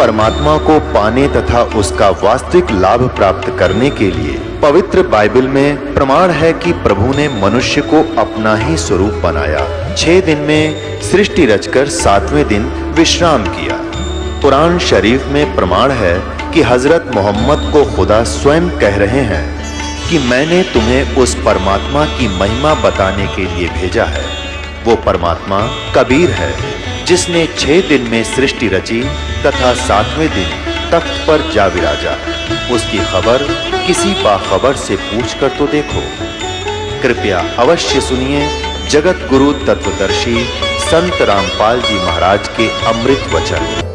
परमात्मा को पाने तथा उसका वास्तविक लाभ प्राप्त करने के लिए पवित्र बाइबल में प्रमाण है कि प्रभु ने मनुष्य को अपना ही स्वरूप बनाया। 6 दिन में सृष्टि रचकर 7वें दिन विश्राम किया। कुरान शरीफ में प्रमाण है कि हजरत मोहम्मद को खुदा स्वयं कह रहे हैं कि मैंने तुम्हें उस परमात्मा की महिमा बताने के लिए भेजा है। वो परमात्मा कबीर है जिसने 6 दिन में सृष्टि रची तथा 7वें दिन तख्त पर जा विराजा। उसकी खबर किसी बाखबर से पूछ कर तो देखो। कृपया अवश्य सुनिए जगत गुरु तत्वदर्शी संत रामपाल जी महाराज के अमृत वचन।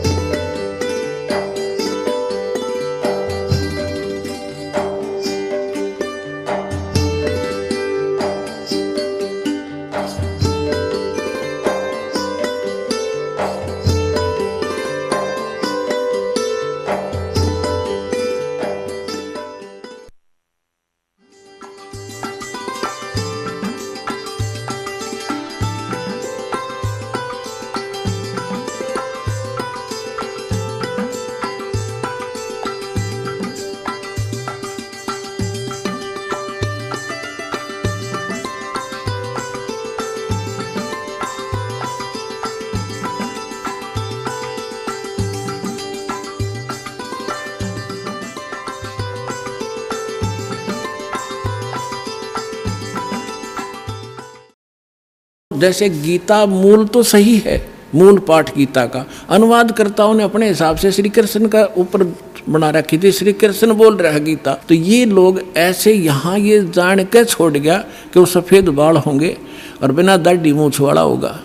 जैसे गीता मूल तो सही है, मूल पाठ गीता का अनुवादकर्ताओं ने अपने हिसाब से श्री कृष्ण का ऊपर बना रखी थी। श्री कृष्ण बोल रहा है गीता, तो ये लोग ऐसे यहाँ ये जान के छोड़ गया कि वो सफ़ेद बाल होंगे और बिना दाढ़ी मूछ वाला होगा,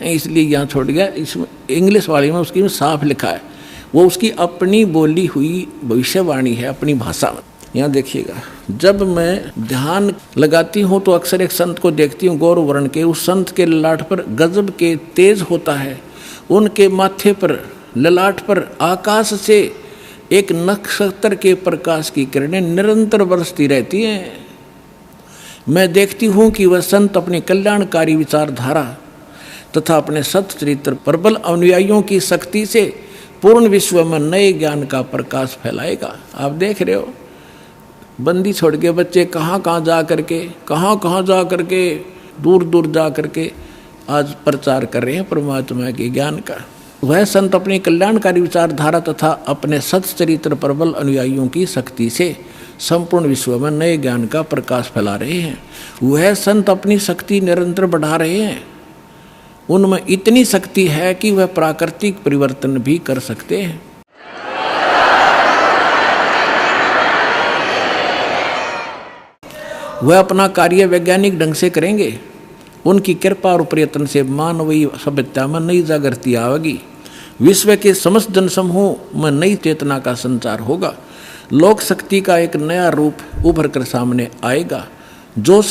इसलिए यहाँ छोड़ गया। इसमें इंग्लिश वाली में उसकी में साफ लिखा है, वो उसकी अपनी बोली हुई भविष्यवाणी है अपनी भाषा में। यहाँ देखिएगा, जब मैं ध्यान लगाती हूँ तो अक्सर एक संत को देखती हूँ गौर वर्ण के। उस संत के ललाट पर गजब के तेज होता है, उनके माथे पर ललाट पर आकाश से एक नक्षत्र के प्रकाश की किरणें निरंतर बरसती रहती हैं। मैं देखती हूँ कि वह संत अपनी कल्याणकारी विचारधारा तथा अपने सच्चरित्र प्रबल अनुयायियों की शक्ति से पूर्ण विश्व में नए ज्ञान का प्रकाश फैलाएगा। आप देख रहे हो, बंदी छोड़ के बच्चे कहाँ जा करके दूर दूर जा करके आज प्रचार कर रहे हैं परमात्मा के ज्ञान का। वह संत अपनी कल्याणकारी विचारधारा तथा अपने सच्चरित्र प्रबल अनुयायियों की शक्ति से संपूर्ण विश्व में नए ज्ञान का प्रकाश फैला रहे हैं। वह संत अपनी शक्ति निरंतर बढ़ा रहे हैं। उनमें इतनी शक्ति है कि वह प्राकृतिक परिवर्तन भी कर सकते हैं। वह अपना कार्य वैज्ञानिक ढंग से करेंगे। उनकी कृपा और प्रयत्न से मानवीय सभ्यता में नई जागृति आएगी। विश्व के समस्त जनसमूह में नई चेतना का संचार होगा। लोक शक्ति का एक नया रूप उभर कर सामने आएगा, जो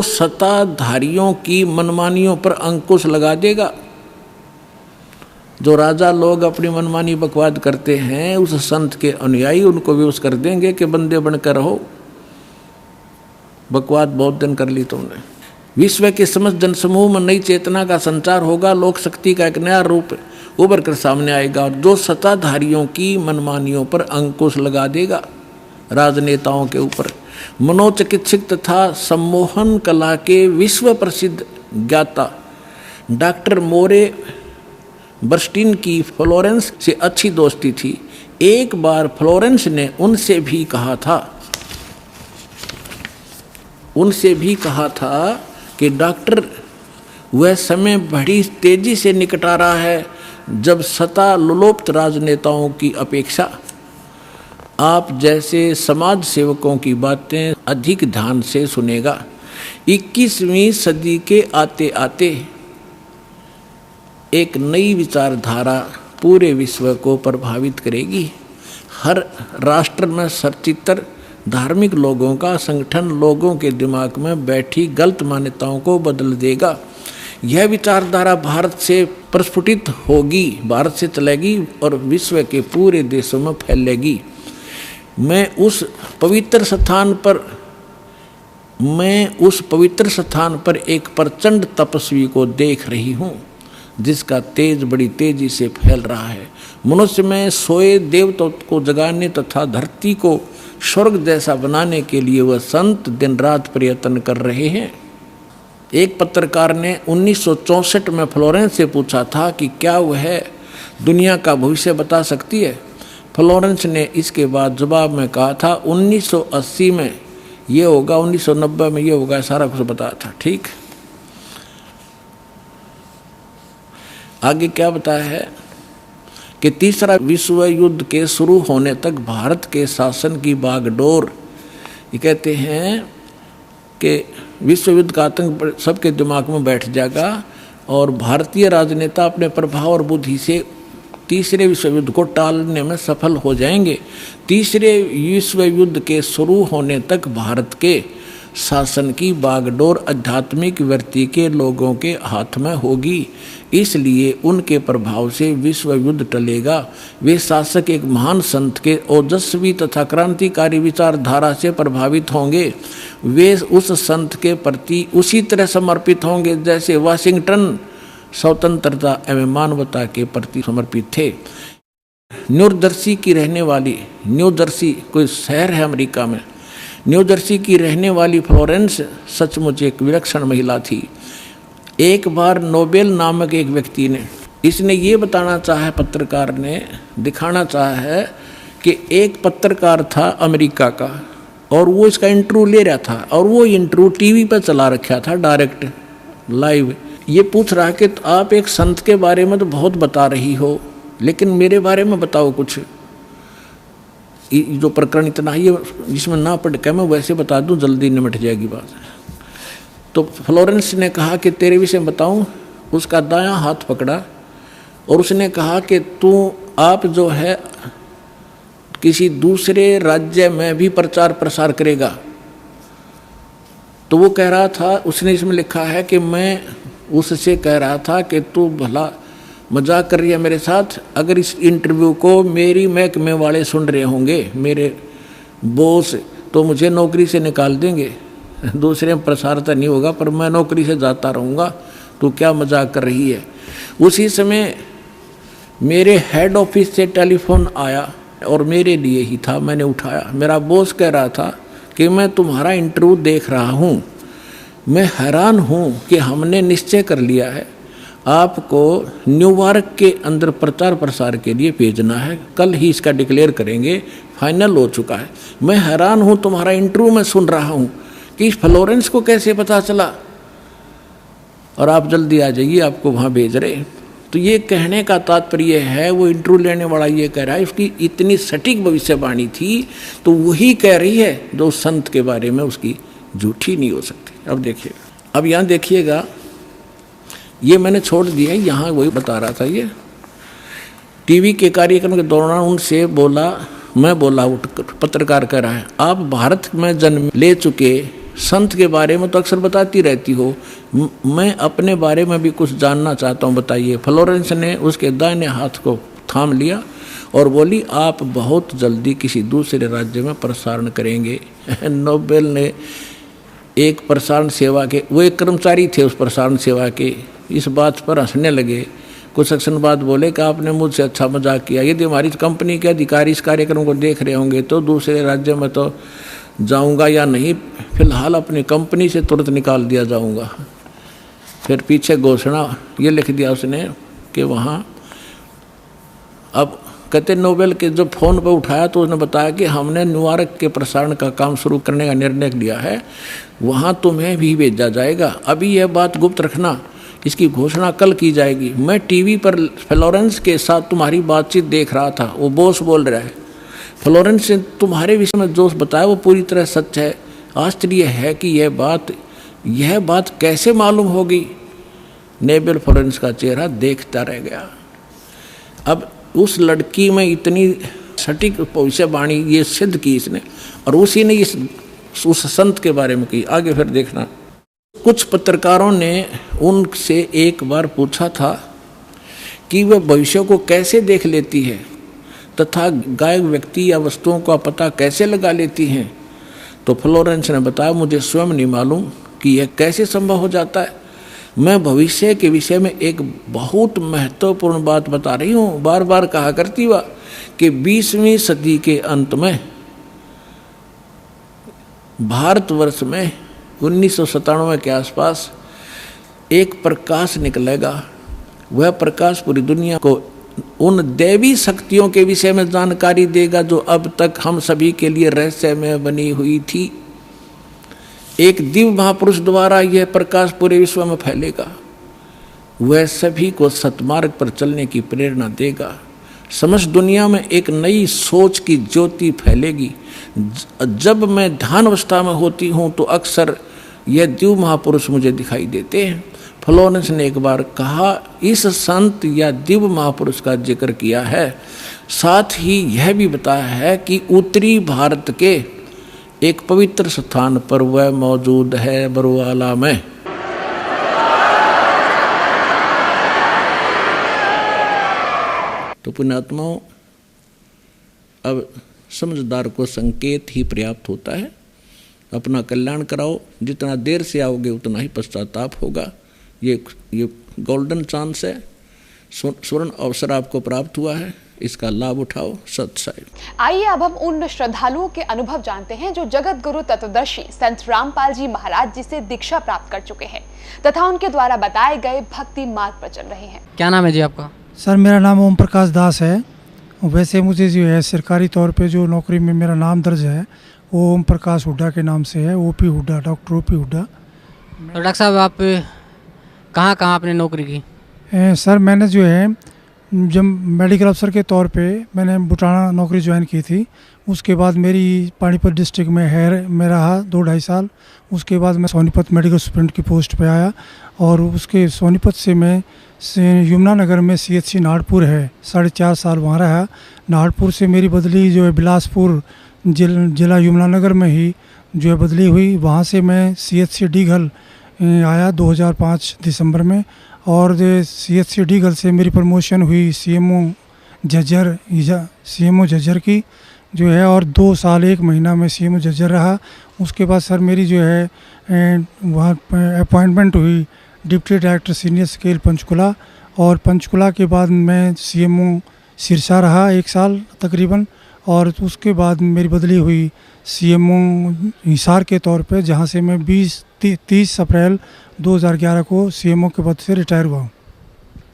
सत्ताधारियों की मनमानियों पर अंकुश लगा देगा। जो राजा लोग अपनी मनमानी बकवाद करते हैं, उस संत के अनुयायी उनको विवश कर देंगे कि बंदे बनकर रहो, बकवाद बहुत दिन कर ली तुमने। विश्व के समस्त जनसमूह में नई चेतना का संचार होगा। लोक शक्ति का एक नया रूप उभर कर सामने आएगा और जो सत्ताधारियों की मनमानियों पर अंकुश लगा देगा। राजनेताओं के ऊपर मनोचिकित्सक तथा सम्मोहन कला के विश्व प्रसिद्ध ज्ञाता डॉक्टर मोरे बर्स्टीन की फ्लोरेंस से अच्छी दोस्ती थी। एक बार फ्लोरेंस ने उनसे भी कहा था कि डॉक्टर, वह समय बड़ी तेजी से निकट आ रहा है जब सत्ता लोलुप्त राजनेताओं की अपेक्षा आप जैसे समाज सेवकों की बातें अधिक ध्यान से सुनेगा। 21वीं सदी के आते आते एक नई विचारधारा पूरे विश्व को प्रभावित करेगी। हर राष्ट्र में सच्चित्र धार्मिक लोगों का संगठन लोगों के दिमाग में बैठी गलत मान्यताओं को बदल देगा। यह विचारधारा भारत से प्रस्फुटित होगी, भारत से चलेगी और विश्व के पूरे देशों में फैलेगी। मैं उस पवित्र स्थान पर एक प्रचंड तपस्वी को देख रही हूँ। जिसका तेज बड़ी तेजी से फैल रहा है। मनुष्य में सोए देवताओं को जगाने तथा धरती को स्वर्ग जैसा बनाने के लिए वह संत दिन रात प्रयत्न कर रहे हैं। एक पत्रकार ने 1964 में फ्लोरेंस से पूछा था कि क्या वह दुनिया का भविष्य बता सकती है। फ्लोरेंस ने इसके बाद जवाब में कहा था 1980 में ये होगा, 1990 में ये होगा, सारा कुछ बताया था। ठीक, आगे क्या बताया है कि तीसरा विश्व युद्ध के शुरू होने तक भारत के शासन की बागडोर, ये कहते हैं कि विश्व युद्ध का आतंक सबके दिमाग में बैठ जाएगा और भारतीय राजनेता अपने प्रभाव और बुद्धि से तीसरे विश्व युद्ध को टालने में सफल हो जाएंगे। तीसरे विश्व युद्ध के शुरू होने तक भारत के शासन की बागडोर आध्यात्मिक वृत्ति के लोगों के हाथ में होगी, इसलिए उनके प्रभाव से विश्व युद्ध टलेगा। वे शासक एक महान संत के ओजस्वी तथा क्रांतिकारी विचारधारा से प्रभावित होंगे। वे उस संत के प्रति उसी तरह समर्पित होंगे जैसे वाशिंगटन स्वतंत्रता एवं मानवता के प्रति समर्पित थे। न्यू जर्सी की रहने वाली, न्यू जर्सी कोई शहर है अमेरिका में, न्यू जर्सी की रहने वाली फ्लोरेंस सचमुच एक विलक्षण महिला थी। एक बार नोबेल नामक एक व्यक्ति ने, इसने ये बताना चाहा, पत्रकार ने दिखाना चाहा है कि एक पत्रकार था अमेरिका का और वो इसका इंटरव्यू ले रहा था और वो इंटरव्यू टीवी पर चला रखा था डायरेक्ट लाइव। ये पूछ रहा है कि आप एक संत के बारे में तो बहुत बता रही हो, लेकिन मेरे बारे में बताओ कुछ। जो प्रकरण इतना है ये जिसमें ना पढ़ के मैं वैसे बता दूं, जल्दी निमट जाएगी बात। तो फ्लोरेंस ने कहा कि तेरे विषय में बताऊं। उसका दायां हाथ पकड़ा और उसने कहा कि आप जो है किसी दूसरे राज्य में भी प्रचार प्रसार करेगा। तो वो कह रहा था, उसने इसमें लिखा है कि मैं उससे कह रहा था कि तू भला मजाक कर रही है मेरे साथ। अगर इस इंटरव्यू को मेरी महकमे वाले सुन रहे होंगे, मेरे बॉस, तो मुझे नौकरी से निकाल देंगे। दूसरे में प्रसार तो नहीं होगा पर मैं नौकरी से जाता रहूँगा। तू क्या मजाक कर रही है। उसी समय मेरे हेड ऑफिस से टेलीफोन आया और मेरे लिए ही था, मैंने उठाया। मेरा बॉस कह रहा था कि मैं तुम्हारा इंटरव्यू देख रहा हूँ, मैं हैरान हूँ कि हमने निश्चय कर लिया है आपको न्यूयॉर्क के अंदर प्रचार प्रसार के लिए भेजना है। कल ही इसका डिक्लेयर करेंगे, फाइनल हो चुका है। मैं हैरान हूँ, तुम्हारा इंटरव्यू मैं सुन रहा हूँ कि फ्लोरेंस को कैसे पता चला और आप जल्दी आ जाइए, आपको वहाँ भेज रहे। तो ये कहने का तात्पर्य है, वो इंटरव्यू लेने वाला ये कह रहा है उसकी इतनी सटीक भविष्यवाणी थी तो वही कह रही है जो संत के बारे में उसकी झूठी नहीं हो सकती। अब देखिएगा, अब यहाँ देखिएगा, ये मैंने छोड़ दिया, यहाँ वही बता रहा था। ये टीवी के कार्यक्रम के दौरान उनसे बोला, मैं बोला, पत्रकार कह रहा है, आप भारत में जन्म ले चुके संत के बारे में तो अक्सर बताती रहती हो, मैं अपने बारे में भी कुछ जानना चाहता हूँ, बताइए। फ्लोरेंस ने उसके दाहिने हाथ को थाम लिया और बोली, आप बहुत जल्दी किसी दूसरे राज्य में प्रसारण करेंगे। नोबेल ने एक प्रसारण सेवा के, वो एक कर्मचारी थे उस प्रसारण सेवा के, इस बात पर हंसने लगे। कुछ सेक्शन बाद बोले कि आपने मुझसे अच्छा मजाक किया। यदि हमारी कंपनी के अधिकारी इस कार्यक्रम को देख रहे होंगे तो दूसरे राज्य में तो जाऊंगा या नहीं, फिलहाल अपनी कंपनी से तुरंत निकाल दिया जाऊंगा। फिर पीछे घोषणा ये लिख दिया उसने कि वहाँ, अब कहते नोबेल के जब फ़ोन पर उठाया तो उसने बताया कि हमने न्यूयॉर्क के प्रसारण का काम शुरू करने का निर्णय लिया है, वहाँ तुम्हें भी भेजा जाएगा। अभी यह बात गुप्त रखना, इसकी घोषणा कल की जाएगी। मैं टीवी पर फ्लोरेंस के साथ तुम्हारी बातचीत देख रहा था, वो बॉस बोल रहा है। फ्लोरेंस ने तुम्हारे विषय में जो बताया वो पूरी तरह सच है। आश्चर्य है कि यह बात कैसे मालूम होगी। नोबेल फ्लोरेंस का चेहरा देखता रह गया। अब उस लड़की में इतनी सटीक भविष्यवाणी ये सिद्ध की इसने, और उसी ने उस संत के बारे में की। आगे फिर देखना, कुछ पत्रकारों ने उनसे एक बार पूछा था कि वह भविष्य को कैसे देख लेती है तथा गायब व्यक्ति या वस्तुओं का पता कैसे लगा लेती हैं। तो फ्लोरेंस ने बताया, मुझे स्वयं नहीं मालूम कि यह कैसे संभव हो जाता है। मैं भविष्य के विषय में एक बहुत महत्वपूर्ण बात बता रही हूँ। बार बार कहा करती हुआ कि 20वीं सदी के अंत में भारतवर्ष में 1997 के आसपास एक प्रकाश निकलेगा। वह प्रकाश पूरी दुनिया को उन दैवी शक्तियों के विषय में जानकारी देगा जो अब तक हम सभी के लिए रहस्यमय बनी हुई थी। एक दिव्य महापुरुष द्वारा यह प्रकाश पूरे विश्व में फैलेगा। वह सभी को सतमार्ग पर चलने की प्रेरणा देगा। समस्त दुनिया में एक नई सोच की ज्योति फैलेगी। जब मैं ध्यान अवस्था में होती हूँ तो अक्सर यह दिव्य महापुरुष मुझे दिखाई देते हैं। फ्लोरेंस ने एक बार कहा, इस संत या दिव्य महापुरुष का जिक्र किया है, साथ ही यह भी बताया है कि उत्तरी भारत के एक पवित्र स्थान पर वह मौजूद है, बरुआला में। तो पुण्यात्माओं, अब समझदार को संकेत ही पर्याप्त होता है। अपना कल्याण कराओ, जितना देर से आओगे उतना ही पश्चाताप होगा। ये गोल्डन चांस है, स्वर्ण अवसर आपको प्राप्त हुआ है, इसका लाभ उठाओ। सत साहिब। आइए अब हम उन श्रद्धालुओं के अनुभव जानते हैं जो जगत गुरु तत्वदर्शी संत रामपाल जी महाराज जी से दीक्षा प्राप्त कर चुके हैं तथा उनके द्वारा बताए गए भक्ति मार्ग पर चल रहे हैं। क्या नाम है जी आपका? सर, मेरा नाम ओम प्रकाश दास है। वैसे मुझे जो है सरकारी तौर पे जो नौकरी में मेरा नाम दर्ज है वो ओम प्रकाश हुड्डा के नाम से है, OP Hooda, doctor OP Hooda. तो डॉक्टर साहब, आप कहाँ आपने नौकरी की? सर, मैंने जो है जब मेडिकल अफसर के तौर पे मैंने बुटाना नौकरी ज्वाइन की थी। उसके बाद मेरी पानीपत डिस्ट्रिक्ट में रहा 2-2.5 साल। उसके बाद मैं सोनीपत मेडिकल सुपरिटेंडेंट की पोस्ट पे आया और उसके सोनीपत से मैं यमुनानगर में CHC नागपुर है 4.5 साल वहाँ रहा। नागपुर से मेरी बदली जो है बिलासपुर जिला यमुनानगर में ही जो है बदली हुई। वहाँ से मैं CHC डीघल आया 2005 दिसंबर में और CHC डीघल से मेरी प्रमोशन हुई CMO झज्जर की जो है, और 2 साल 1 महीना में CMO झज्जर रहा। उसके बाद सर मेरी जो है वहाँ अपॉइंटमेंट हुई deputy director senior scale Panchkula, और पंचकुला के बाद मैं CMO सिरसा रहा 1 साल तकरीबन, और उसके बाद मेरी बदली हुई CMO हिसार के तौर पे, जहाँ से मैं 30 अप्रैल 2011 को CMO के पद से रिटायर हुआ हूँ।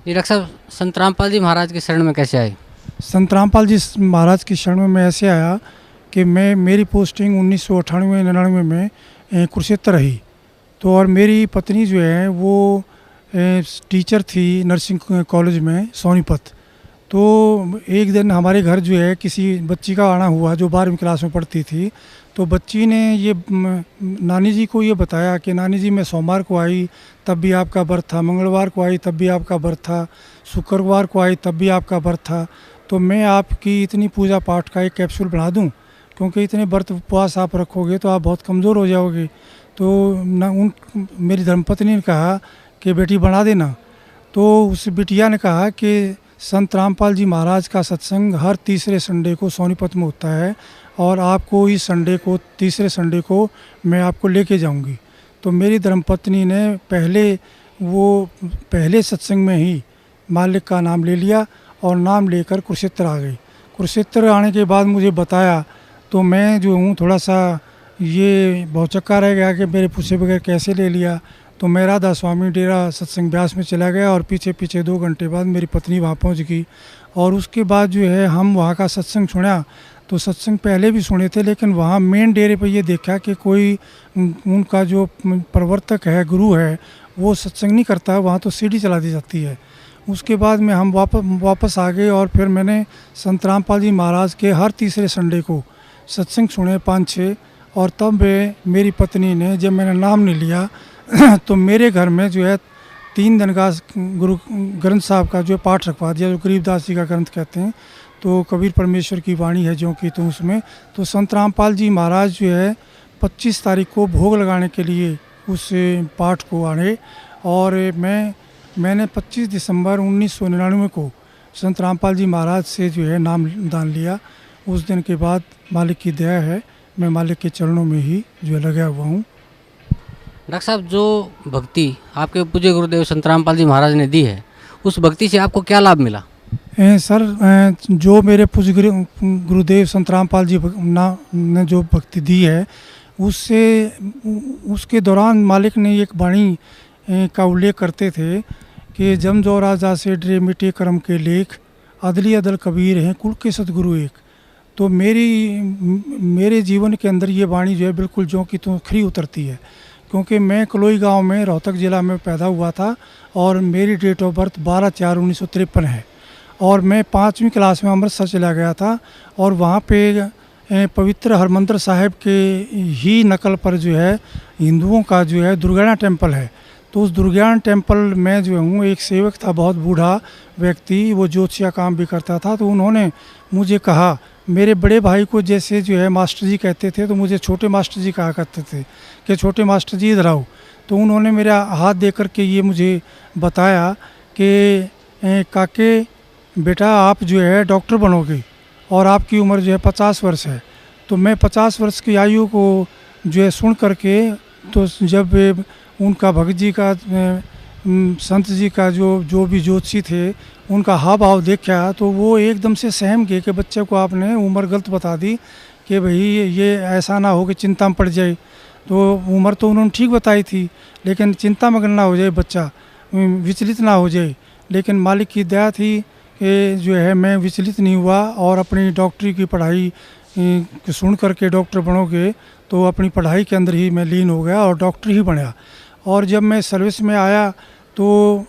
जी डॉक्टर साहब, संत रामपाल जी महाराज की शरण में कैसे आए? संत रामपाल जी महाराज की शरण में मैं ऐसे आया कि मेरी पोस्टिंग 1998-99 में कुरुक्षेत्र रही। तो और मेरी पत्नी जो है वो टीचर थी नर्सिंग कॉलेज में सोनीपत। तो एक दिन हमारे घर जो है किसी बच्ची का आना हुआ जो 12वीं क्लास में पढ़ती थी। तो बच्ची ने ये नानी जी को ये बताया कि नानी जी मैं सोमवार को आई तब भी आपका व्रत था, मंगलवार को आई तब भी आपका व्रत था, शुक्रवार को आई तब भी आपका व्रत था। तो मैं आपकी इतनी पूजा पाठ का एक कैप्सूल बना दूं, क्योंकि इतने व्रत उपवास आप रखोगे तो आप बहुत कमज़ोर हो जाओगे। तो मेरी धर्मपत्नी ने कहा कि बेटी बना देना। तो उस बिटिया ने कहा कि संत रामपाल जी महाराज का सत्संग हर तीसरे संडे को सोनीपत में होता है और आपको इस संडे को तीसरे संडे को मैं आपको लेके जाऊंगी। तो मेरी धर्मपत्नी ने पहले सत्संग में ही मालिक का नाम ले लिया और नाम लेकर कुरुक्षेत्र आ गई। कुरुक्षेत्र आने के बाद मुझे बताया तो मैं जो हूँ थोड़ा सा ये भौचक्का रह गया कि मेरे पूछे बगैर कैसे ले लिया। तो मैं राधा स्वामी डेरा सत्संग ब्यास में चला गया और पीछे 2 घंटे बाद मेरी पत्नी वहाँ पहुँच गई। और उसके बाद जो है हम वहाँ का सत्संग सुना। तो सत्संग पहले भी सुने थे, लेकिन वहाँ मेन डेरे पर ये देखा कि कोई उनका जो प्रवर्तक है, गुरु है, वो सत्संग नहीं करता, वहाँ तो सीढ़ी चला दी जाती है। उसके बाद में हम वापस आ गए और फिर मैंने संत रामपाल जी महाराज के हर तीसरे संडे को सत्संग सुने 5-6। और तब मेरी पत्नी ने जब मैंने नाम नहीं लिया तो मेरे घर में जो है 3 दिन का गुरु ग्रंथ साहब का जो पाठ रखवा दिया, जो गरीबदास जी का ग्रंथ कहते हैं। तो कबीर परमेश्वर की वाणी है जो कि, तो उसमें तो संत रामपाल जी महाराज जो है 25 तारीख को भोग लगाने के लिए उस पाठ को आने, और मैंने 25 दिसंबर 1999 को संत रामपाल जी महाराज से जो है नाम दान लिया। उस दिन के बाद मालिक की दया है, मैं मालिक के चरणों में ही जो है लगा हुआ हूँ। डॉक्टर साहब, जो भक्ति आपके पूज्य गुरुदेव संत रामपाल जी महाराज ने दी है, उस भक्ति से आपको क्या लाभ मिला? सर, जो मेरे पूज्य गुरुदेव संत रामपाल जी ने जो भक्ति दी है, उसके दौरान मालिक ने एक वाणी का उल्लेख करते थे कि जम जो राजा से डरे मिटे कर्म के लेख, अदली अदल कबीर हैं कुल के सतगुरु एक। तो मेरे जीवन के अंदर ये वाणी जो है बिल्कुल जो कि तो खरी उतरती है, क्योंकि मैं कलोई गांव में रोहतक ज़िला में पैदा हुआ था और मेरी डेट ऑफ बर्थ 12/4/1953 है और मैं 5वीं क्लास में अमृतसर चला गया था और वहाँ पे पवित्र हरमंदिर साहिब के ही नकल पर जो है हिंदुओं का जो है दुर्गाना टेम्पल है। तो उस दुर्गाना टेम्पल में जो हूँ एक सेवक था, बहुत बूढ़ा व्यक्ति, वो ज्योतिषा काम भी करता था। तो उन्होंने मुझे कहा, मेरे बड़े भाई को जैसे जो है मास्टर जी कहते थे, तो मुझे छोटे मास्टर जी कहा करते थे कि छोटे मास्टर जी इधर आओ। तो उन्होंने मेरा हाथ दे कर के ये मुझे बताया कि काके बेटा आप जो है डॉक्टर बनोगे और आपकी उम्र जो है 50 वर्ष है। तो मैं 50 वर्ष की आयु को जो है सुन करके, तो जब उनका भगत जी का संत जी का जो भी ज्योतिषी थे उनका हाव भाव देखा, तो वो एकदम से सहम गए कि बच्चे को आपने उम्र गलत बता दी कि भाई ये ऐसा ना हो कि चिंता में पड़ जाए। तो उम्र तो उन्होंने ठीक बताई थी, लेकिन चिंता मगन ना हो जाए, बच्चा विचलित ना हो जाए। लेकिन मालिक की दया थी कि जो है मैं विचलित नहीं हुआ और अपनी डॉक्टरी की पढ़ाई सुन करके डॉक्टर बनोगे, तो अपनी पढ़ाई के अंदर ही मैं लीन हो गया और डॉक्टर ही बना। और जब मैं सर्विस में आया तो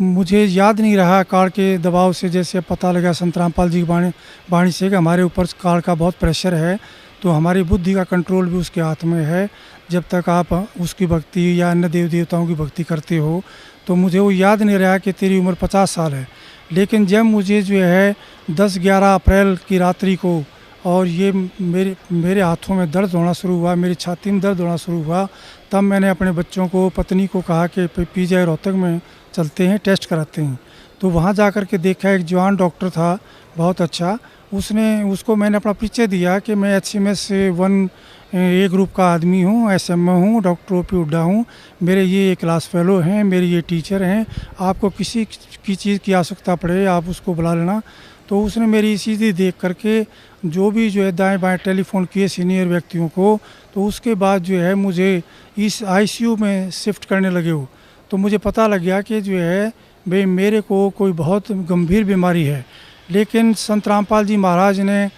मुझे याद नहीं रहा काल के दबाव से, जैसे पता लगा संत रामपाल जी की वाणी से कि हमारे ऊपर काल का बहुत प्रेशर है, तो हमारी बुद्धि का कंट्रोल भी उसके हाथ में है। जब तक आप उसकी भक्ति या अन्य देव देवताओं की भक्ति करते हो, तो मुझे वो याद नहीं रहा कि तेरी उम्र 50 साल है। लेकिन जब मुझे जो है 10-11 अप्रैल की रात्रि को और ये मेरे हाथों में दर्द होना शुरू हुआ, मेरी छाती में दर्द होना शुरू हुआ, तब मैंने अपने बच्चों को, पत्नी को कहा कि पीजीआई रोहतक में चलते हैं, टेस्ट कराते हैं। तो वहाँ जा कर के देखा, एक जवान डॉक्टर था बहुत अच्छा, उसको मैंने अपना परिचय दिया कि मैं HMS 1A ग्रुप का आदमी हूँ, SMA हूँ, डॉक्टर OP हुड्डा हूँ, मेरे ये क्लास फेलो हैं, मेरे ये टीचर हैं, आपको किसी की चीज़ की आवश्यकता पड़े आप उसको बुला लेना। तो उसने मेरी सीधी देख करके जो भी जो है दाएं बाएं टेलीफोन किए सीनियर व्यक्तियों को, तो उसके बाद जो है मुझे इस ICU में शिफ्ट करने लगे हो। तो मुझे पता लग गया कि जो है भाई मेरे को कोई बहुत गंभीर बीमारी है। लेकिन संत रामपाल जी महाराज ने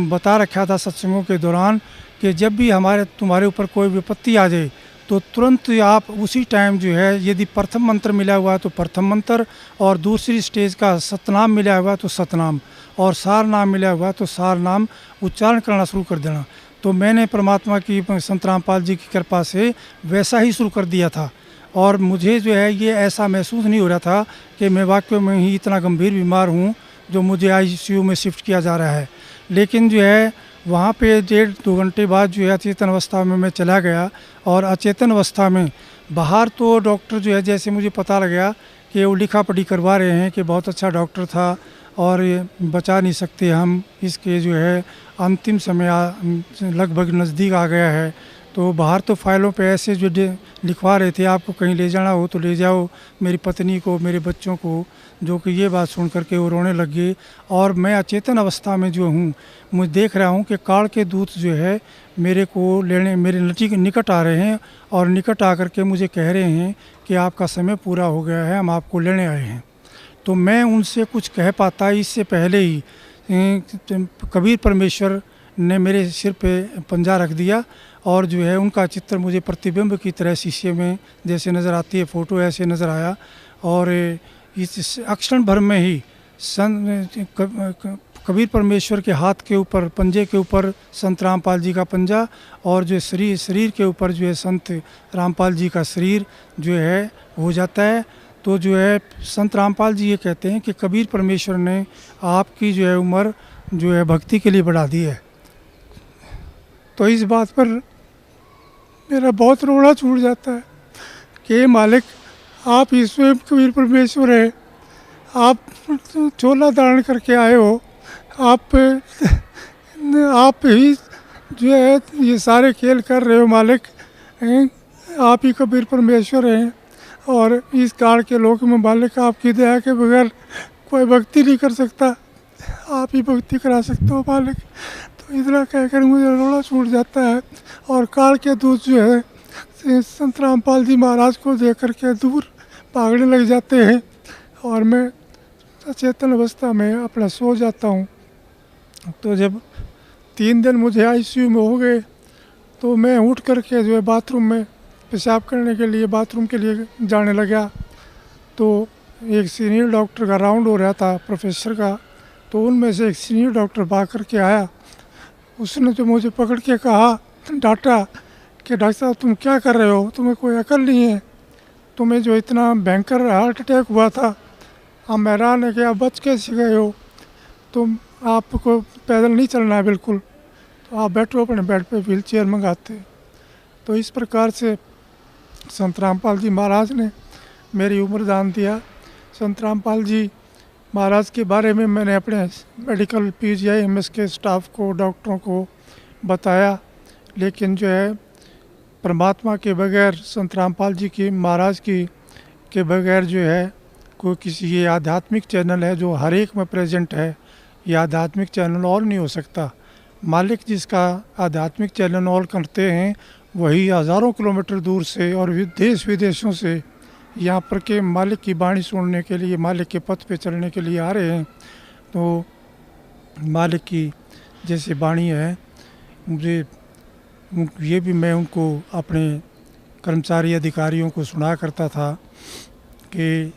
बता रखा था सत्संगों के दौरान कि जब भी तुम्हारे ऊपर कोई विपत्ति आ जाए, तो तुरंत आप उसी टाइम जो है, यदि प्रथम मंत्र मिला हुआ है तो प्रथम मंत्र, और दूसरी स्टेज का सतनाम मिला हुआ है तो सतनाम, और सार नाम मिला हुआ है तो सार नाम उच्चारण करना शुरू कर देना। तो मैंने परमात्मा की, संत रामपाल जी की कृपा से वैसा ही शुरू कर दिया था। और मुझे जो है ये ऐसा महसूस नहीं हो रहा था कि मैं वाकई में ही इतना गंभीर बीमार हूँ जो मुझे ICU में शिफ्ट किया जा रहा है। लेकिन जो है वहाँ पे 1.5-2 घंटे बाद जो है अचेतन अवस्था में मैं चला गया, और अचेतन अवस्था में बाहर तो डॉक्टर जो है, जैसे मुझे पता लगा कि वो लिखा पढ़ी करवा रहे हैं कि बहुत अच्छा डॉक्टर था और बचा नहीं सकते हम, इसके जो है अंतिम समय लगभग नज़दीक आ गया है। तो बाहर तो फाइलों पे ऐसे जो लिखवा रहे थे, आपको कहीं ले जाना हो तो ले जाओ मेरी पत्नी को, मेरे बच्चों को, जो कि ये बात सुन करके वो रोने लग गए। और मैं अचेतन अवस्था में जो हूँ, मुझे देख रहा हूँ कि काल के दूत जो है मेरे को लेने मेरे निकट आ रहे हैं, और निकट आकर के मुझे कह रहे हैं कि आपका समय पूरा हो गया है, हम आपको लेने आए हैं। तो मैं उनसे कुछ कह पाता, इससे पहले ही कबीर परमेश्वर ने मेरे सिर पे पंजा रख दिया, और जो है उनका चित्र मुझे प्रतिबिंब की तरह शीशे में जैसे नज़र आती है फ़ोटो, ऐसे नज़र आया। और इस अक्षण भर में ही कबीर परमेश्वर के हाथ के ऊपर, पंजे के ऊपर संत रामपाल जी का पंजा, और जो शरीर के ऊपर जो है संत रामपाल जी का शरीर जो है हो जाता है। तो जो है संत रामपाल जी ये कहते हैं कि कबीर परमेश्वर ने आपकी जो है उम्र जो है भक्ति के लिए बढ़ा दी है। तो इस बात पर मेरा बहुत रोना छूट जाता है कि मालिक, आप ही स्वयं कबीर परमेश्वर है, आप चोला धारण करके आए हो, आप ही जो है ये सारे खेल कर रहे हो मालिक। आप ही कबीर परमेश्वर हैं और इस काल के लोक में मालिक आपकी दया के बगैर कोई भक्ति नहीं कर सकता, आप ही भक्ति करा सकते हो मालिक। तो इतना कहकर मुझे रोना छूट जाता है और काल के दूत जो है संत रामपाल जी महाराज को देख कर के दूर भागने लग जाते हैं और मैं अचेतन अवस्था में अपना सो जाता हूँ। तो जब 3 दिन मुझे आईसीयू में हो गए तो मैं उठ करके जो है बाथरूम में पेशाब करने के लिए बाथरूम के लिए जाने लगा। तो एक सीनियर डॉक्टर का राउंड हो रहा था प्रोफेसर का, तो उनमें से एक सीनियर डॉक्टर भाग करके आया। उसने तो मुझे पकड़ के कहा, डांटा कि डॉक्टर साहब तुम क्या कर रहे हो, तुम्हें कोई अकल नहीं है, तुम्हें जो इतना भयंकर हार्ट अटैक हुआ था, हम हैरान है कि आप बच कैसे गए हो, तुम आपको पैदल नहीं चलना है बिल्कुल, तो आप बैठो अपने बेड पे, व्हील चेयर मंगाते। तो इस प्रकार से संत रामपाल जी महाराज ने मेरी उम्र दान दिया। संत रामपाल जी महाराज के बारे में मैंने अपने मेडिकल PGI-MS के स्टाफ को, डॉक्टरों को बताया, लेकिन जो है परमात्मा के बगैर, संत रामपाल जी की महाराज की के बगैर जो है कोई किसी, ये आध्यात्मिक चैनल है जो हर एक में प्रेजेंट है, ये आध्यात्मिक चैनल और नहीं हो सकता। मालिक जिसका आध्यात्मिक चैनल ऑल करते हैं वही हज़ारों किलोमीटर दूर से और देश विदेशों से यहाँ पर के मालिक की वाणी सुनने के लिए, मालिक के पथ पे चलने के लिए आ रहे हैं। तो मालिक की जैसे वाणी है, मुझे ये भी मैं उनको अपने कर्मचारी अधिकारियों को सुना करता था कि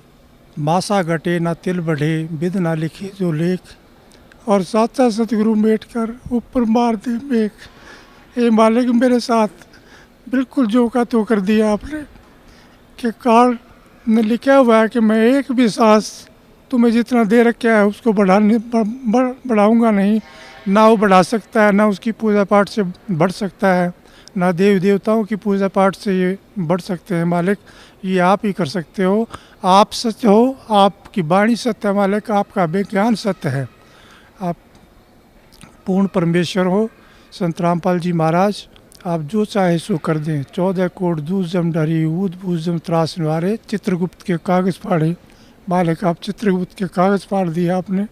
मासा घटे ना तिल बढ़े, विद ना लिखे जो लेख, और साचा सतगुरु मेट कर ऊपर मार दे मेघ। ये मालिक मेरे साथ बिल्कुल जो का तो कर दिया आपने कि काल ने लिखा हुआ है कि मैं एक भी सांस तुम्हें जितना दे रखा है उसको बढ़ाऊंगा नहीं, ना वो बढ़ा सकता है, ना उसकी पूजा पाठ से बढ़ सकता है, ना देव देवताओं की पूजा पाठ से ये बढ़ सकते हैं। मालिक ये आप ही कर सकते हो, आप सत्य हो, आपकी वाणी सत्य है मालिक, आपका विज्ञान सत्य है, आप पूर्ण परमेश्वर हो। संत रामपाल जी महाराज आप जो चाहे सो कर दें, 14 कोट दूध जम डरी, ऊद बूझ जम त्रास निवारे, चित्रगुप्त के कागज़ फाड़े। मालिक आप चित्रगुप्त के कागज़ फाड़ दिए आपने,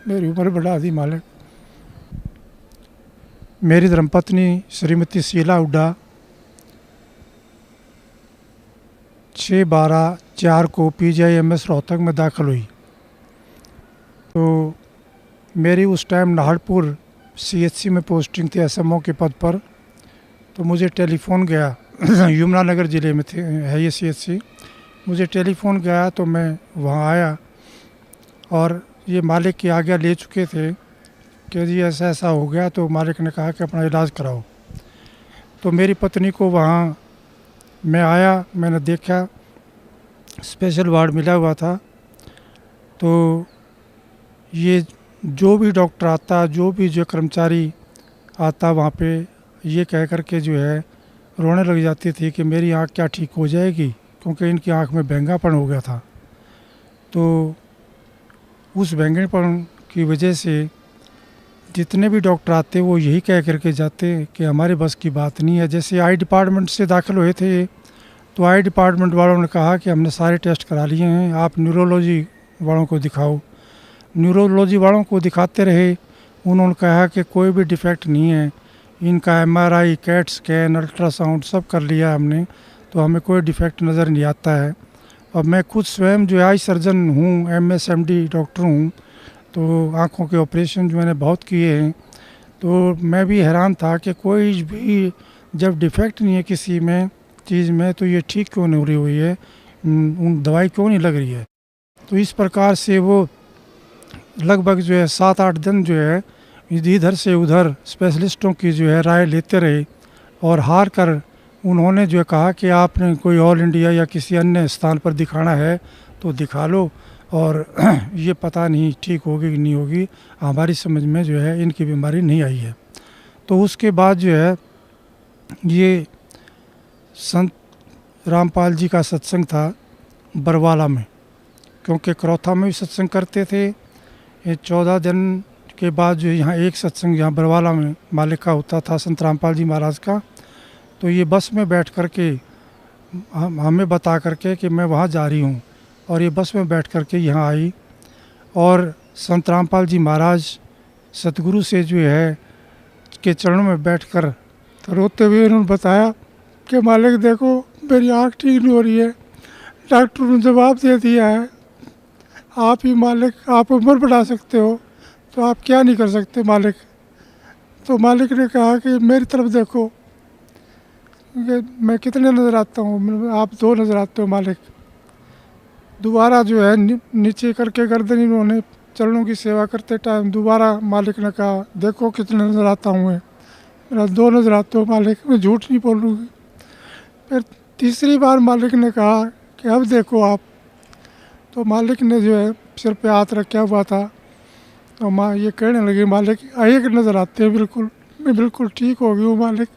मेरी उम्र बढ़ा दी मालिक। मेरी धर्मपत्नी श्रीमती शीला हुड्डा 6/12/4 को PGI-MS रोहतक में दाखिल हुई। तो मेरी उस टाइम नाहरपुर CHC में पोस्टिंग थी SMO के पद पर। तो मुझे टेलीफोन गया यमुनानगर ज़िले में है ये CHC, मुझे टेलीफोन गया तो मैं वहाँ आया और ये मालिक की आज्ञा ले चुके थे कि जी ऐसा ऐसा हो गया। तो मालिक ने कहा कि अपना इलाज कराओ। तो मेरी पत्नी को वहाँ मैं आया, मैंने देखा स्पेशल वार्ड मिला हुआ था। तो ये जो भी डॉक्टर आता, जो भी जो कर्मचारी आता वहाँ पे ये कह कर के जो है रोने लग जाती थी कि मेरी आँख क्या ठीक हो जाएगी, क्योंकि इनकी आँख में बैंगापन हो गया था। तो उस बैंगनपन की वजह से जितने भी डॉक्टर आते वो यही कह करके जाते कि हमारे बस की बात नहीं है। जैसे आई डिपार्टमेंट से दाखिल हुए थे तो आई डिपार्टमेंट वालों ने कहा कि हमने सारे टेस्ट करा लिए हैं, आप न्यूरोलॉजी वालों को दिखाओ। न्यूरोलॉजी वालों को दिखाते रहे, उन्होंने कहा कि कोई भी डिफेक्ट नहीं है, इनका MRI, कैट स्कैन, अल्ट्रासाउंड सब कर लिया हमने, तो हमें कोई डिफेक्ट नज़र नहीं आता है। और मैं खुद स्वयं जो आई सर्जन हूँ, MSMD डॉक्टर हूँ, तो आँखों के ऑपरेशन जो मैंने बहुत किए हैं। तो मैं भी हैरान था कि कोई भी जब डिफेक्ट नहीं है किसी में चीज़ में तो ये ठीक क्यों नहीं हो रही हुई है, दवाई क्यों नहीं लग रही है। तो इस प्रकार से वो लगभग जो है 7-8 दिन जो है इधर से उधर स्पेशलिस्टों की जो है राय लेते रहे और हार कर उन्होंने जो कहा कि आपने कोई ऑल इंडिया या किसी अन्य स्थान पर दिखाना है तो दिखा लो, और ये पता नहीं ठीक होगी कि नहीं होगी, हमारी समझ में जो है इनकी बीमारी नहीं आई है। तो उसके बाद जो है ये संत रामपाल जी का सत्संग था बरवाला में, क्योंकि करौथा में भी सत्संग करते थे। ये 14 दिन के बाद जो यहाँ एक सत्संग यहाँ बरवाला में मालिक का होता था संत रामपाल जी महाराज का। तो ये बस में बैठ कर के हमें बता करके कि मैं वहाँ जा रही हूँ, और ये बस में बैठ करके यहाँ आई और संत रामपाल जी महाराज सतगुरु से जो है के चरणों में बैठकर तो रोते हुए उन्होंने बताया कि मालिक देखो मेरी आँख ठीक नहीं हो रही है, डॉक्टर ने जवाब दे दिया है आप ही मालिक, आप उम्र बढ़ा सकते हो तो आप क्या नहीं कर सकते मालिक। तो मालिक ने कहा कि मेरी तरफ देखो कि मैं कितने नज़र आता हूँ, आप 2 नज़र आते हो मालिक। दोबारा जो है नीचे करके गर्दन इन्होंने चरणों की सेवा करते टाइम दोबारा मालिक ने कहा देखो कितने नज़र आता हूँ मैं, मेरा 2 नज़र आते हो मालिक, मैं झूठ नहीं बोलूँगी। फिर तीसरी बार मालिक ने कहा कि अब देखो आप, तो मालिक ने जो है सिर पे हाथ रखा हुआ था तो माँ ये कहने लगी मालिक एक नज़र आते हैं बिल्कुल, मैं बिल्कुल ठीक हो गई हूँ मालिक।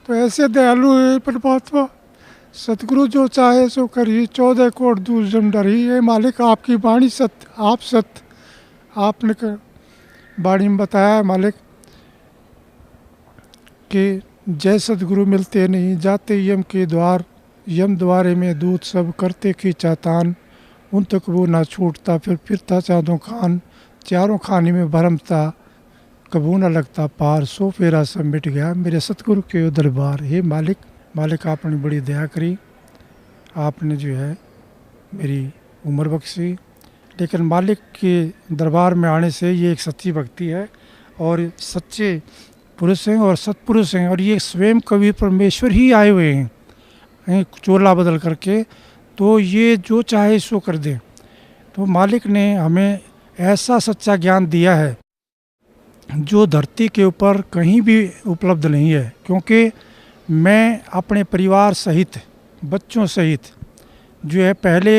तो ऐसे दयालु है परमात्मा, सतगुरु जो चाहे सो करिए, 14 कोट दूर जम डरी। ये मालिक आपकी वाणी सत्य, आप सत्य, आपने वाणी में बताया मालिक कि जय सतगुरु मिलते नहीं जाते यम के द्वार, यम द्वारे में दूत सब करते की चातान, उन तक वो ना छूटता फिर फिरता चाँदों खान, चारों खाने में भरम था कबू न लगता पार, सो फेरा सब मिट गया मेरे सतगुरु के दरबार। हे मालिक, मालिक आपने बड़ी दया करी, आपने जो है मेरी उम्र बख्शी, लेकिन मालिक के दरबार में आने से ये एक सच्ची भक्ति है और सच्चे पुरुष हैं और सत्पुरुष हैं, और ये स्वयं कवि परमेश्वर ही आए हुए हैं चोला बदल करके, तो ये जो चाहे सो कर दे। तो मालिक ने हमें ऐसा सच्चा ज्ञान दिया है जो धरती के ऊपर कहीं भी उपलब्ध नहीं है, क्योंकि मैं अपने परिवार सहित बच्चों सहित जो है पहले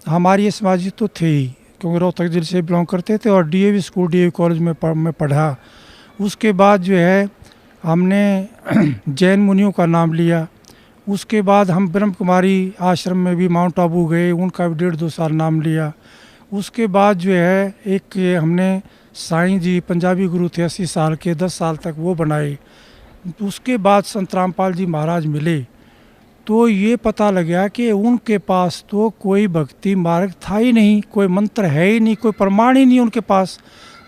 हमारी ये समाजी तो थे ही, क्योंकि रोहतक जिले से बिलोंग करते थे और डीएवी स्कूल डीएवी कॉलेज में पढ़ा। उसके बाद जो है हमने जैन मुनियों का नाम लिया, उसके बाद हम ब्रह्म कुमारी आश्रम में भी माउंट आबू गए, उनका भी 1.5-2 साल नाम लिया। उसके बाद जो है एक हमने साईं जी पंजाबी गुरु थे 80 साल के, 10 साल तक वो बनाए। उसके बाद संत रामपाल जी महाराज मिले तो ये पता लगा कि उनके पास तो कोई भक्ति मार्ग था ही नहीं, कोई मंत्र है ही नहीं, कोई प्रमाण ही नहीं उनके पास।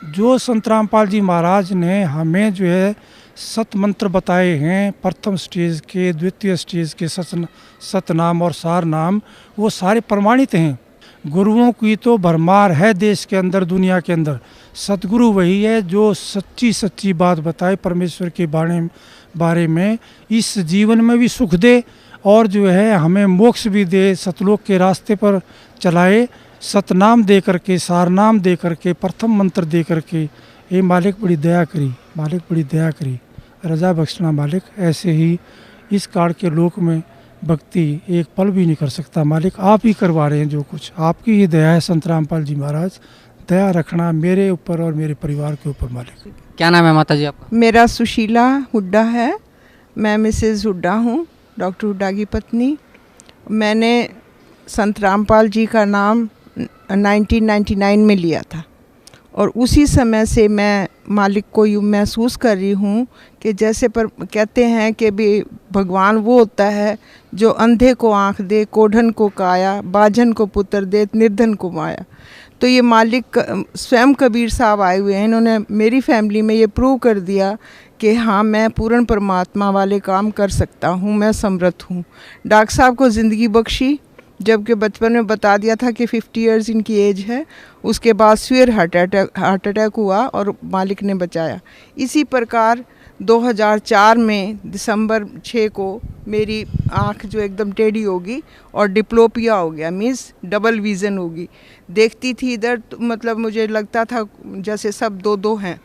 जो संत रामपाल जी महाराज ने हमें जो है सत मंत्र बताए हैं, प्रथम स्टेज के, द्वितीय स्टेज के सतनाम और सार नाम, वो सारे प्रमाणित हैं। गुरुओं की तो भरमार है देश के अंदर, दुनिया के अंदर। सतगुरु वही है जो सच्ची बात बताए परमेश्वर के बारे में, इस जीवन में भी सुख दे और जो है हमें मोक्ष भी दे, सतलोक के रास्ते पर चलाए। सतनाम दे करके, सारनाम दे करके, प्रथम मंत्र दे करके, ये मालिक बड़ी दया करी, मालिक बड़ी दया करी, रजा बख्शना मालिक। ऐसे ही इस काल के लोक में भक्ति एक पल भी नहीं कर सकता मालिक, आप ही करवा रहे हैं जो कुछ, आपकी ही दया है संत रामपाल जी महाराज। दया रखना मेरे ऊपर और मेरे परिवार के ऊपर मालिक। क्या नाम है माता जी आपका? मेरा सुशीला हुड्डा है, मैं मिसेज़ हुड्डा हूँ, डॉक्टर हुड्डा की पत्नी। मैंने संत रामपाल जी का नाम 1999 में लिया था और उसी समय से मैं मालिक को यूँ महसूस कर रही हूँ कि जैसे पर कहते हैं कि भी भगवान वो होता है जो अंधे को आँख दे, कोढ़न को काया, बाझन को पुत्र दे, निर्धन को माया। तो ये मालिक स्वयं कबीर साहब आए हुए हैं, इन्होंने मेरी फैमिली में ये प्रूव कर दिया कि हाँ मैं पूर्ण परमात्मा वाले काम कर सकता हूँ, मैं समर्थ हूँ। डॉक्टर साहब को ज़िंदगी बख्शी, जबकि बचपन में बता दिया था कि 50 इयर्स इनकी एज है। उसके बाद फिर हार्ट अटैक हुआ और मालिक ने बचाया। इसी प्रकार 2004 में दिसंबर 6 को मेरी आँख जो एकदम टेढ़ी होगी और डिप्लोपिया हो गया, मीन्स डबल विज़न होगी। देखती थी इधर तो मतलब मुझे लगता था जैसे सब दो हैं।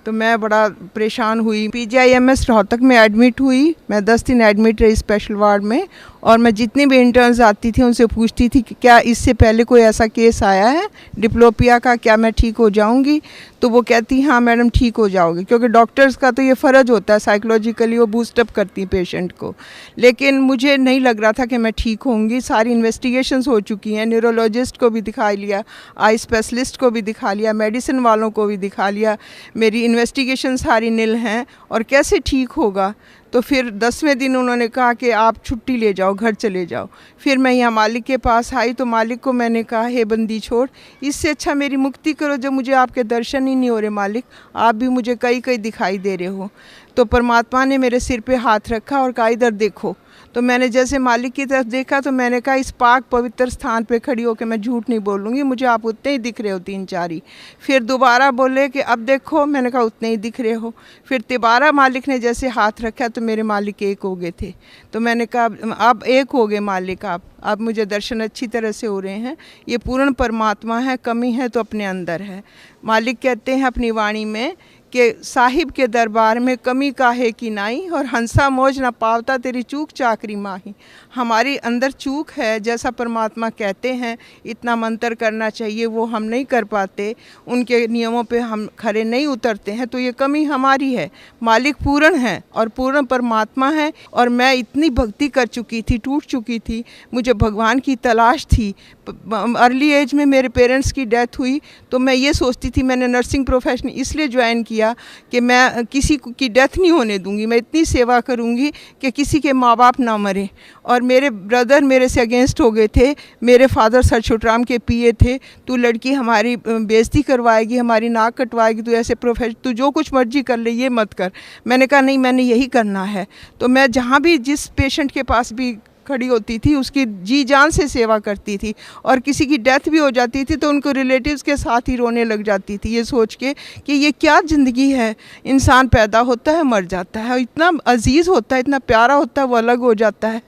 तो मैं बड़ा परेशान हुई। PGIMS रोहतक में एडमिट हुई, मैं 10 दिन एडमिट रही स्पेशल वार्ड में, और मैं जितनी भी इंटर्न्स आती थी उनसे पूछती थी कि क्या इससे पहले कोई ऐसा केस आया है डिप्लोपिया का, क्या मैं ठीक हो जाऊंगी? तो वो कहती हाँ मैडम ठीक हो जाओगे, क्योंकि डॉक्टर्स का तो ये फ़र्ज होता है, साइकोलॉजिकली वो बूस्टअप करती पेशेंट को। लेकिन मुझे नहीं लग रहा था कि मैं ठीक होंगी। सारी इन्वेस्टिगेशंस हो चुकी हैं, न्यूरोलॉजिस्ट को भी दिखा लिया, आई स्पेशलिस्ट को भी दिखा लिया, मेडिसिन वालों को भी दिखा लिया, मेरी इन्वेस्टिगेशन सारी नील हैं और कैसे ठीक होगा। तो फिर 10वें दिन उन्होंने कहा कि आप छुट्टी ले जाओ, घर चले जाओ। फिर मैं यहाँ मालिक के पास आई तो मालिक को मैंने कहा, हे बंदी छोड़, इससे अच्छा मेरी मुक्ति करो जब मुझे आपके दर्शन ही नहीं हो रहे मालिक, आप भी मुझे कहीं कहीं दिखाई दे रहे हो। तो परमात्मा ने मेरे सिर पे हाथ रखा और कहा इधर देखो। तो मैंने जैसे मालिक की तरफ देखा तो मैंने कहा इस पाक पवित्र स्थान पे खड़ी होकर मैं झूठ नहीं बोलूँगी, मुझे आप उतने ही दिख रहे हो 3-4 ही। फिर दोबारा बोले कि अब देखो, मैंने कहा उतने ही दिख रहे हो। फिर दोबारा मालिक ने जैसे हाथ रखा तो मेरे मालिक एक हो गए थे। तो मैंने कहा अब एक हो गए मालिक आप, अब मुझे दर्शन अच्छी तरह से हो रहे हैं। ये पूर्ण परमात्मा है, कमी है तो अपने अंदर है। मालिक कहते हैं अपनी वाणी में कि साहिब के दरबार में कमी काहे की नाई, और हंसा मौज न पावता तेरी चूक चाकरी माही। हमारी अंदर चूक है, जैसा परमात्मा कहते हैं इतना मंत्र करना चाहिए वो हम नहीं कर पाते, उनके नियमों पे हम खरे नहीं उतरते हैं, तो ये कमी हमारी है। मालिक पूर्ण है और पूर्ण परमात्मा है। और मैं इतनी भक्ति कर चुकी थी, टूट चुकी थी, मुझे भगवान की तलाश थी। अर्ली एज में मेरे पेरेंट्स की डेथ हुई तो मैं ये सोचती थी, मैंने नर्सिंग प्रोफेशन इसलिए ज्वाइन किया कि मैं किसी की डेथ नहीं होने दूंगी, मैं इतनी सेवा करूंगी कि किसी के माँ बाप ना मरे। और मेरे ब्रदर मेरे से अगेंस्ट हो गए थे। मेरे फादर सर छोटराम के पीए थे, तू लड़की हमारी बेइज्जती करवाएगी, हमारी नाक कटवाएगी, तू ऐसे प्रोफेशन, तू जो कुछ मर्जी कर ले, ये मत कर। मैंने कहा नहीं, मैंने यही करना है। तो मैं जहाँ भी जिस पेशेंट के पास भी खड़ी होती थी उसकी जी जान से सेवा करती थी। और किसी की डेथ भी हो जाती थी तो उनको रिलेटिव्स के साथ ही रोने लग जाती थी, ये सोच के कि ये क्या ज़िंदगी है, इंसान पैदा होता है मर जाता है, इतना अजीज़ होता है, इतना प्यारा होता है, वो अलग हो जाता है,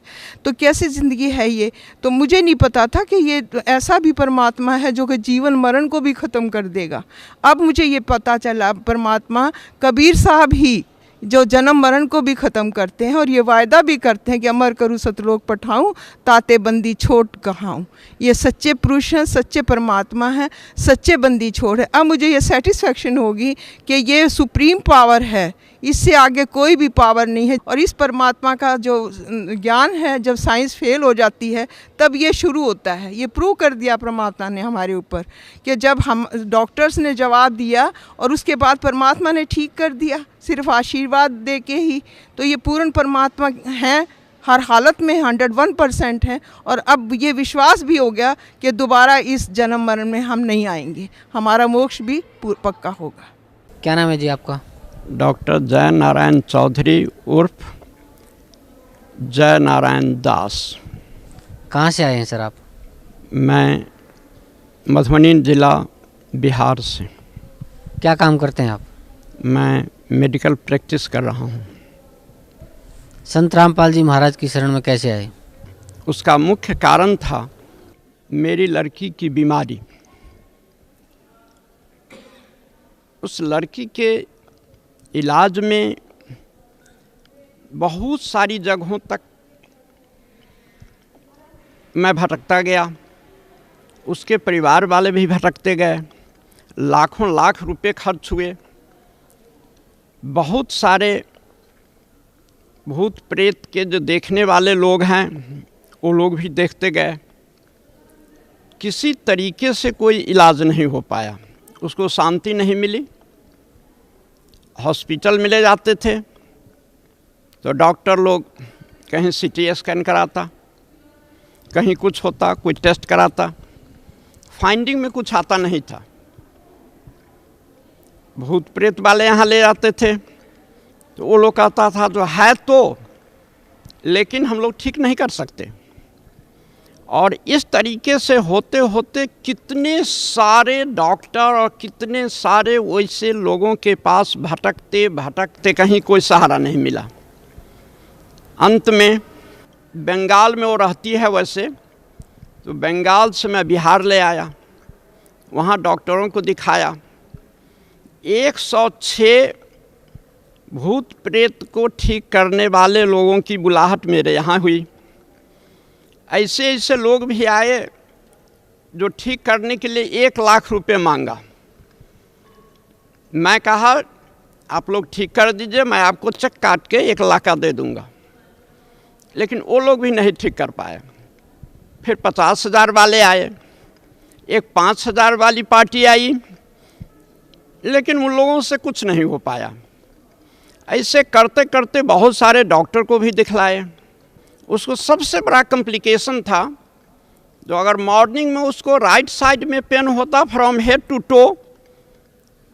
तो कैसी ज़िंदगी है ये। तो मुझे नहीं पता था कि ये ऐसा भी परमात्मा है जो कि जीवन मरण को भी ख़त्म कर देगा। अब मुझे ये पता चला, परमात्मा कबीर साहब ही जो जन्म मरण को भी ख़त्म करते हैं और ये वायदा भी करते हैं कि अमर करूँ सतलोक पठाऊँ, ताते बंदी छोड़ कहाऊँ। ये सच्चे पुरुष हैं, सच्चे परमात्मा हैं, सच्चे बंदी छोड़ है। अब मुझे ये सेटिस्फेक्शन होगी कि ये सुप्रीम पावर है, इससे आगे कोई भी पावर नहीं है। और इस परमात्मा का जो ज्ञान है, जब साइंस फेल हो जाती है तब ये शुरू होता है। ये प्रूव कर दिया परमात्मा ने हमारे ऊपर कि जब हम डॉक्टर्स ने जवाब दिया और उसके बाद परमात्मा ने ठीक कर दिया सिर्फ आशीर्वाद दे के ही। तो ये पूर्ण परमात्मा हैं, हर हालत में 101% है। और अब ये विश्वास भी हो गया कि दोबारा इस जन्म मरण में हम नहीं आएंगे, हमारा मोक्ष भी पक्का होगा। क्या नाम है जी आपका? डॉक्टर जय नारायण चौधरी उर्फ जय नारायण दास। कहाँ से आए हैं सर आप? मैं मधुबनी ज़िला बिहार से। क्या काम करते हैं आप? मैं मेडिकल प्रैक्टिस कर रहा हूँ। संत रामपाल जी महाराज की शरण में कैसे आए? उसका मुख्य कारण था मेरी लड़की की बीमारी। उस लड़की के इलाज में बहुत सारी जगहों तक मैं भटकता गया, उसके परिवार वाले भी भटकते गए, लाखों लाख रुपए खर्च हुए, बहुत सारे भूत प्रेत के जो देखने वाले लोग हैं वो लोग भी देखते गए। किसी तरीके से कोई इलाज नहीं हो पाया, उसको शांति नहीं मिली। हॉस्पिटल में ले जाते थे तो डॉक्टर लोग कहीं सीटी स्कैन कराता, कहीं कुछ होता, कोई टेस्ट कराता, फाइंडिंग में कुछ आता नहीं था। भूत प्रेत वाले यहाँ ले जाते थे तो वो लोग कहता था जो है तो, लेकिन हम लोग ठीक नहीं कर सकते। और इस तरीके से होते होते कितने सारे डॉक्टर और कितने सारे वैसे लोगों के पास भटकते भटकते कहीं कोई सहारा नहीं मिला। अंत में बंगाल में वो रहती है वैसे, तो बंगाल से मैं बिहार ले आया, वहाँ डॉक्टरों को दिखाया। 106 भूत प्रेत को ठीक करने वाले लोगों की बुलाहट मेरे यहाँ हुई। ऐसे ऐसे लोग भी आए जो ठीक करने के लिए 1 लाख रुपए मांगा। मैं कहा आप लोग ठीक कर दीजिए, मैं आपको चेक काट के 1 लाख का दे दूंगा, लेकिन वो लोग भी नहीं ठीक कर पाए। फिर 50,000 वाले आए, एक 5,000 वाली पार्टी आई, लेकिन उन लोगों से कुछ नहीं हो पाया। ऐसे करते करते बहुत सारे डॉक्टर को भी दिखलाए। उसको सबसे बड़ा कॉम्प्लिकेशन था, जो अगर मॉर्निंग में उसको राइट साइड में पेन होता फ्रॉम हेड टू टो,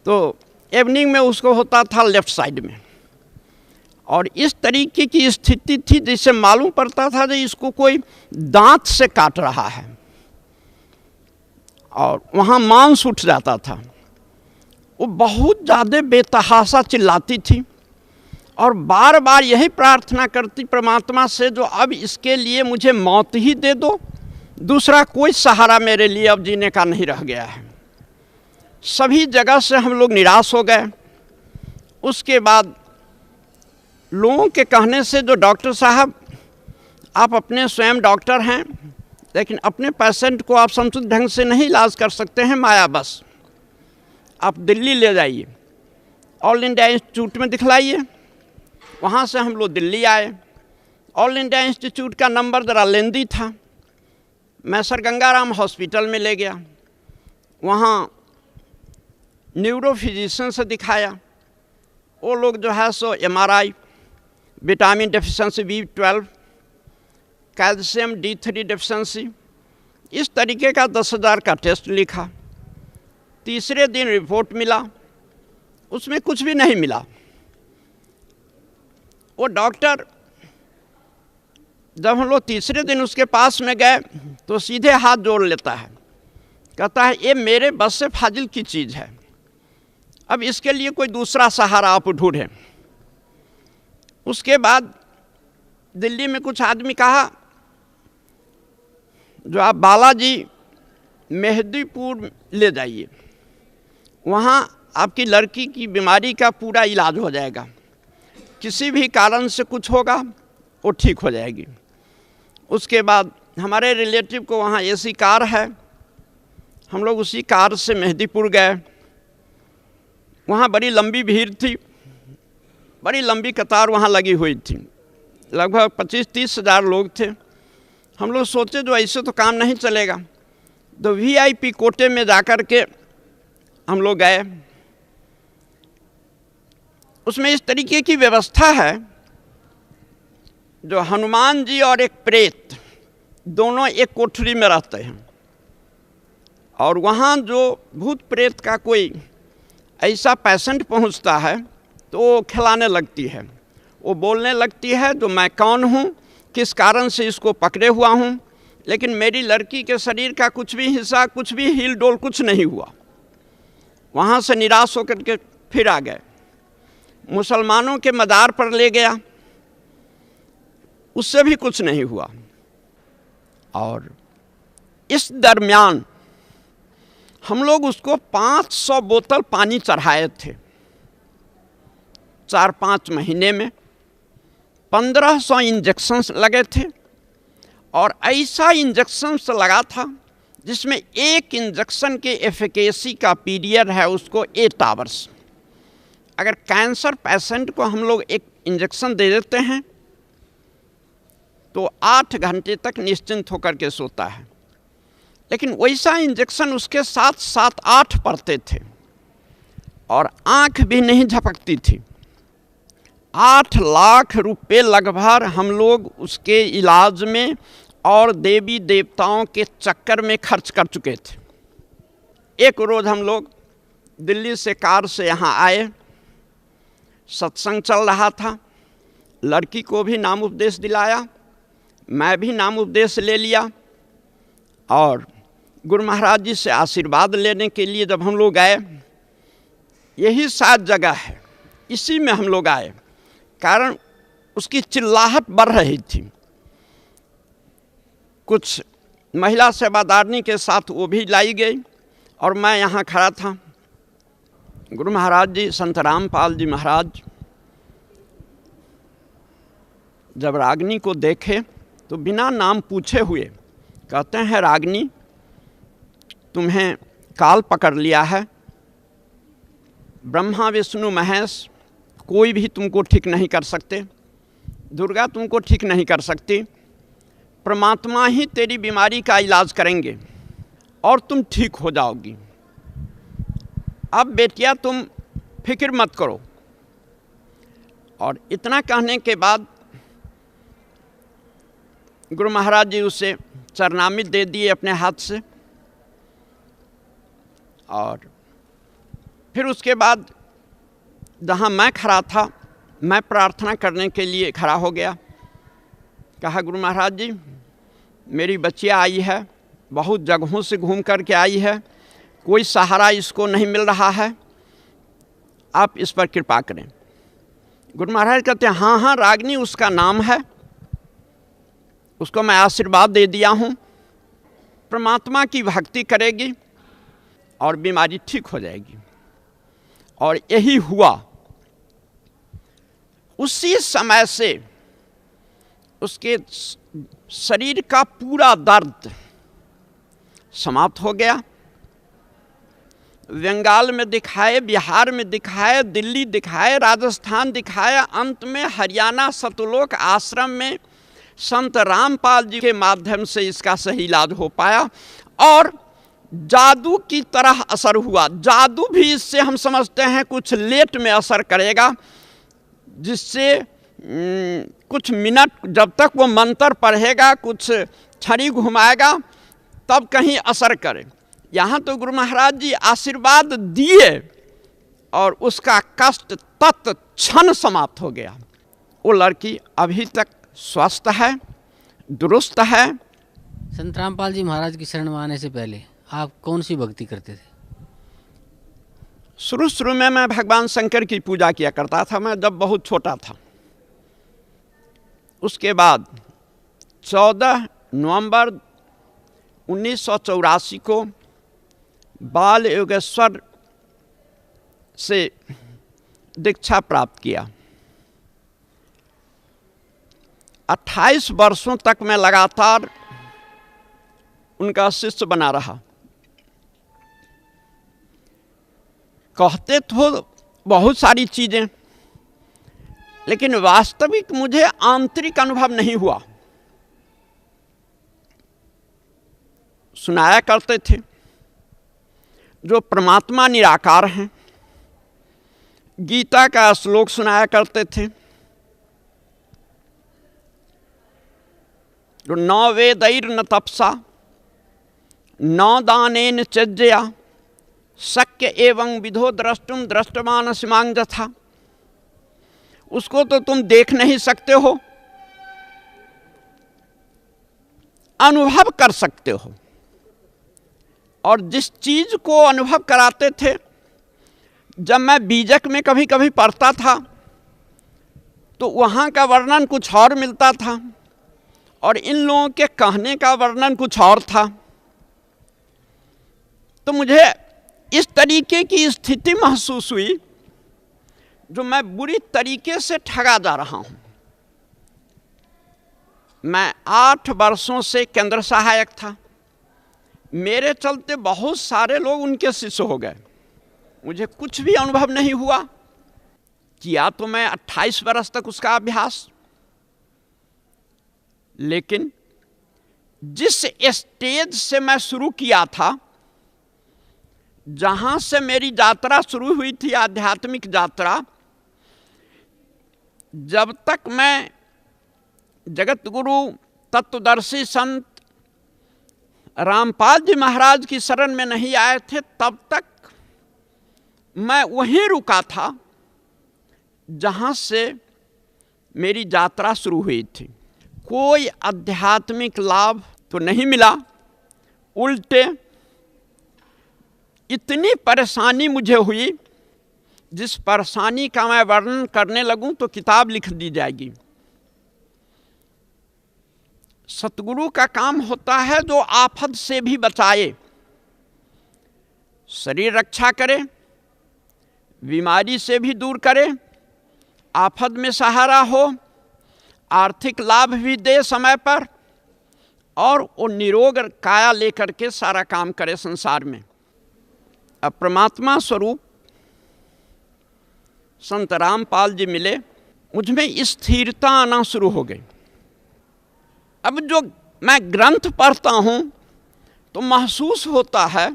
तो इवनिंग में उसको होता था लेफ्ट साइड में। और इस तरीके की स्थिति थी जिससे मालूम पड़ता था कि इसको कोई दांत से काट रहा है, और वहाँ मांस उठ जाता था। वो बहुत ज़्यादा बेतहाशा चिल्लाती थी और बार बार यही प्रार्थना करती परमात्मा से, जो अब इसके लिए मुझे मौत ही दे दो, दूसरा कोई सहारा मेरे लिए अब जीने का नहीं रह गया है। सभी जगह से हम लोग निराश हो गए। उसके बाद लोगों के कहने से, जो डॉक्टर साहब आप अपने स्वयं डॉक्टर हैं, लेकिन अपने पेशेंट को आप समुचित ढंग से नहीं इलाज कर सकते हैं, माया बस आप दिल्ली ले जाइए, ऑल इंडिया इंस्टीट्यूट में दिखलाइए। वहाँ से हम लोग दिल्ली आए। ऑल इंडिया इंस्टीट्यूट का नंबर ज़रा लेंदी था। मैं सर गंगाराम हॉस्पिटल में ले गया, वहाँ न्यूरो फिजिशियन से दिखाया। वो लोग जो है सो MRI, vitamin deficiency B12, calcium D3 deficiency, इस तरीके का 10,000 का टेस्ट लिखा। तीसरे दिन रिपोर्ट मिला, उसमें कुछ भी नहीं मिला। वो डॉक्टर, जब हम लोग तीसरे दिन उसके पास में गए तो सीधे हाथ जोड़ लेता है, कहता है ये मेरे बस से फाजिल की चीज़ है, अब इसके लिए कोई दूसरा सहारा आप ढूंढें। उसके बाद दिल्ली में कुछ आदमी कहा, जो आप बालाजी मेहदीपुर ले जाइए, वहाँ आपकी लड़की की बीमारी का पूरा इलाज हो जाएगा, किसी भी कारण से कुछ होगा वो ठीक हो जाएगी। उसके बाद हमारे रिलेटिव को वहाँ AC कार है, हम लोग उसी कार से मेहदीपुर गए। वहाँ बड़ी लंबी भीड़ थी, बड़ी लंबी कतार वहाँ लगी हुई थी, लगभग 25-30 हज़ार लोग थे। हम लोग सोचे जो ऐसे तो काम नहीं चलेगा, तो VIP कोटे में जाकर के हम लोग गए। उसमें इस तरीके की व्यवस्था है, जो हनुमान जी और एक प्रेत दोनों एक कोठरी में रहते हैं, और वहाँ जो भूत प्रेत का कोई ऐसा पेशेंट पहुँचता है तो वो खिलाने लगती है, वो बोलने लगती है जो मैं कौन हूँ, किस कारण से इसको पकड़े हुआ हूँ, लेकिन मेरी लड़की के शरीर का कुछ भी हिस्सा, कुछ भी हिल डोल कुछ नहीं हुआ। वहाँ से निराश होकर के फिर आ गए। मुसलमानों के मदार पर ले गया, उससे भी कुछ नहीं हुआ। और इस दरमियान हम लोग उसको 500 बोतल पानी चढ़ाए थे 4-5 महीने में। 1500 इंजेक्शन्स लगे थे, और ऐसा इंजेक्शन्स लगा था जिसमें एक इंजेक्शन के एफिकेसी का पीरियड है उसको 8 आवर्स। अगर कैंसर पेशेंट को हम लोग एक इंजेक्शन दे देते हैं तो 8 घंटे तक निश्चिंत होकर के सोता है, लेकिन वैसा इंजेक्शन उसके साथ 7-8 पड़ते थे और आँख भी नहीं झपकती थी। 8 लाख रुपए लगभग हम लोग उसके इलाज में और देवी देवताओं के चक्कर में खर्च कर चुके थे। एक रोज़ हम लोग दिल्ली से कार से यहाँ आए, सत्संग चल रहा था, लड़की को भी नाम उपदेश दिलाया, मैं भी नाम उपदेश ले लिया, और गुरु महाराज जी से आशीर्वाद लेने के लिए जब हम लोग आए, यही शायद जगह है, इसी में हम लोग आए, कारण उसकी चिल्लाहट बढ़ रही थी। कुछ महिला सेवादारनी के साथ वो भी लाई गई और मैं यहाँ खड़ा था। गुरु महाराज जी, संत रामपाल जी महाराज जब रागिनी को देखे तो बिना नाम पूछे हुए कहते हैं, रागिनी तुम्हें काल पकड़ लिया है, ब्रह्मा विष्णु महेश कोई भी तुमको ठीक नहीं कर सकते, दुर्गा तुमको ठीक नहीं कर सकती, परमात्मा ही तेरी बीमारी का इलाज करेंगे और तुम ठीक हो जाओगी। अब बेटिया तुम फिक्र मत करो, और इतना कहने के बाद गुरु महाराज जी उसे चरणामृत दे दिए अपने हाथ से। और फिर उसके बाद जहाँ मैं खड़ा था, मैं प्रार्थना करने के लिए खड़ा हो गया। कहा, गुरु महाराज जी, मेरी बच्चियाँ आई है, बहुत जगहों से घूम कर के आई है, कोई सहारा इसको नहीं मिल रहा है, आप इस पर कृपा करें। गुरु महाराज कहते हैं, हाँ हाँ रागिनी उसका नाम है, उसको मैं आशीर्वाद दे दिया हूँ, परमात्मा की भक्ति करेगी और बीमारी ठीक हो जाएगी। और यही हुआ। उसी समय से उसके शरीर का पूरा दर्द समाप्त हो गया। बंगाल में दिखाए, बिहार में दिखाए, दिल्ली दिखाए, राजस्थान दिखाया, अंत में हरियाणा सतलोक आश्रम में संत रामपाल जी के माध्यम से इसका सही इलाज हो पाया और जादू की तरह असर हुआ। जादू भी इससे हम समझते हैं कुछ लेट में असर करेगा, जिससे कुछ मिनट जब तक वो मंत्र पढ़ेगा, कुछ छड़ी घुमाएगा, तब कहीं असर करे। यहाँ तो गुरु महाराज जी आशीर्वाद दिए और उसका कष्ट तत्क्षण समाप्त हो गया। वो लड़की अभी तक स्वस्थ है, दुरुस्त है। संत रामपाल जी महाराज की शरण में आने से पहले आप कौन सी भक्ति करते थे? शुरू में मैं भगवान शंकर की पूजा किया करता था, मैं जब बहुत छोटा था। उसके बाद 14 नवंबर 1984 को बाल योगेश्वर से दीक्षा प्राप्त किया। 28 वर्षों तक मैं लगातार उनका शिष्य बना रहा। कहते तो बहुत सारी चीज़ें, लेकिन वास्तविक मुझे आंतरिक अनुभव नहीं हुआ। सुनाया करते थे जो परमात्मा निराकार हैं, गीता का श्लोक सुनाया करते थे, जो न वेदैर्न तपसा न दानेन चज्जया शक्य एवं विधो द्रष्टुम दृष्टमान सिमांग जथा। उसको तो तुम देख नहीं सकते हो, अनुभव कर सकते हो। और जिस चीज को अनुभव कराते थे, जब मैं बीजक में कभी कभी पढ़ता था तो वहाँ का वर्णन कुछ और मिलता था और इन लोगों के कहने का वर्णन कुछ और था। तो मुझे इस तरीके की स्थिति महसूस हुई जो मैं बुरी तरीके से ठगा जा रहा हूँ। मैं 8 वर्षों से केंद्र सहायक था, मेरे चलते बहुत सारे लोग उनके शिष्य हो गए। मुझे कुछ भी अनुभव नहीं हुआ। किया तो मैं 28 वर्ष तक उसका अभ्यास, लेकिन जिस स्टेज से मैं शुरू किया था, जहां से मेरी यात्रा शुरू हुई थी, आध्यात्मिक यात्रा, जब तक मैं जगत गुरु तत्वदर्शी संत रामपाल जी महाराज की शरण में नहीं आए थे, तब तक मैं वहीं रुका था जहां से मेरी यात्रा शुरू हुई थी। कोई आध्यात्मिक लाभ तो नहीं मिला, उल्टे इतनी परेशानी मुझे हुई, जिस परेशानी का मैं वर्णन करने लगूं तो किताब लिख दी जाएगी। सतगुरु का काम होता है जो आफत से भी बचाए, शरीर रक्षा करे, बीमारी से भी दूर करे, आफत में सहारा हो, आर्थिक लाभ भी दे समय पर, और वो निरोग काया लेकर के सारा काम करे संसार में। अब परमात्मा स्वरूप संत रामपाल जी मिले, मुझमें स्थिरता आना शुरू हो गई। अब जो मैं ग्रंथ पढ़ता हूँ तो महसूस होता है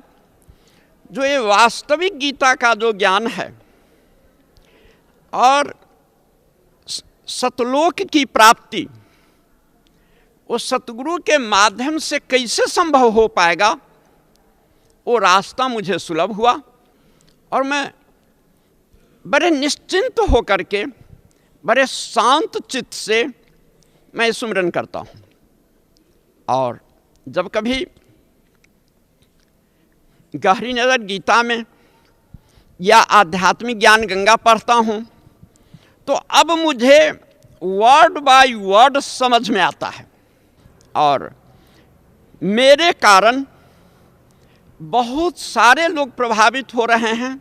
जो ये वास्तविक गीता का जो ज्ञान है और सतलोक की प्राप्ति उस सतगुरु के माध्यम से कैसे संभव हो पाएगा, वो रास्ता मुझे सुलभ हुआ और मैं बड़े निश्चिंत होकर के, बड़े शांत चित्त से मैं सुमिरन करता हूँ। और जब कभी गहरी नज़र गीता में या आध्यात्मिक ज्ञान गंगा पढ़ता हूँ तो अब मुझे वर्ड बाय वर्ड समझ में आता है और मेरे कारण बहुत सारे लोग प्रभावित हो रहे हैं।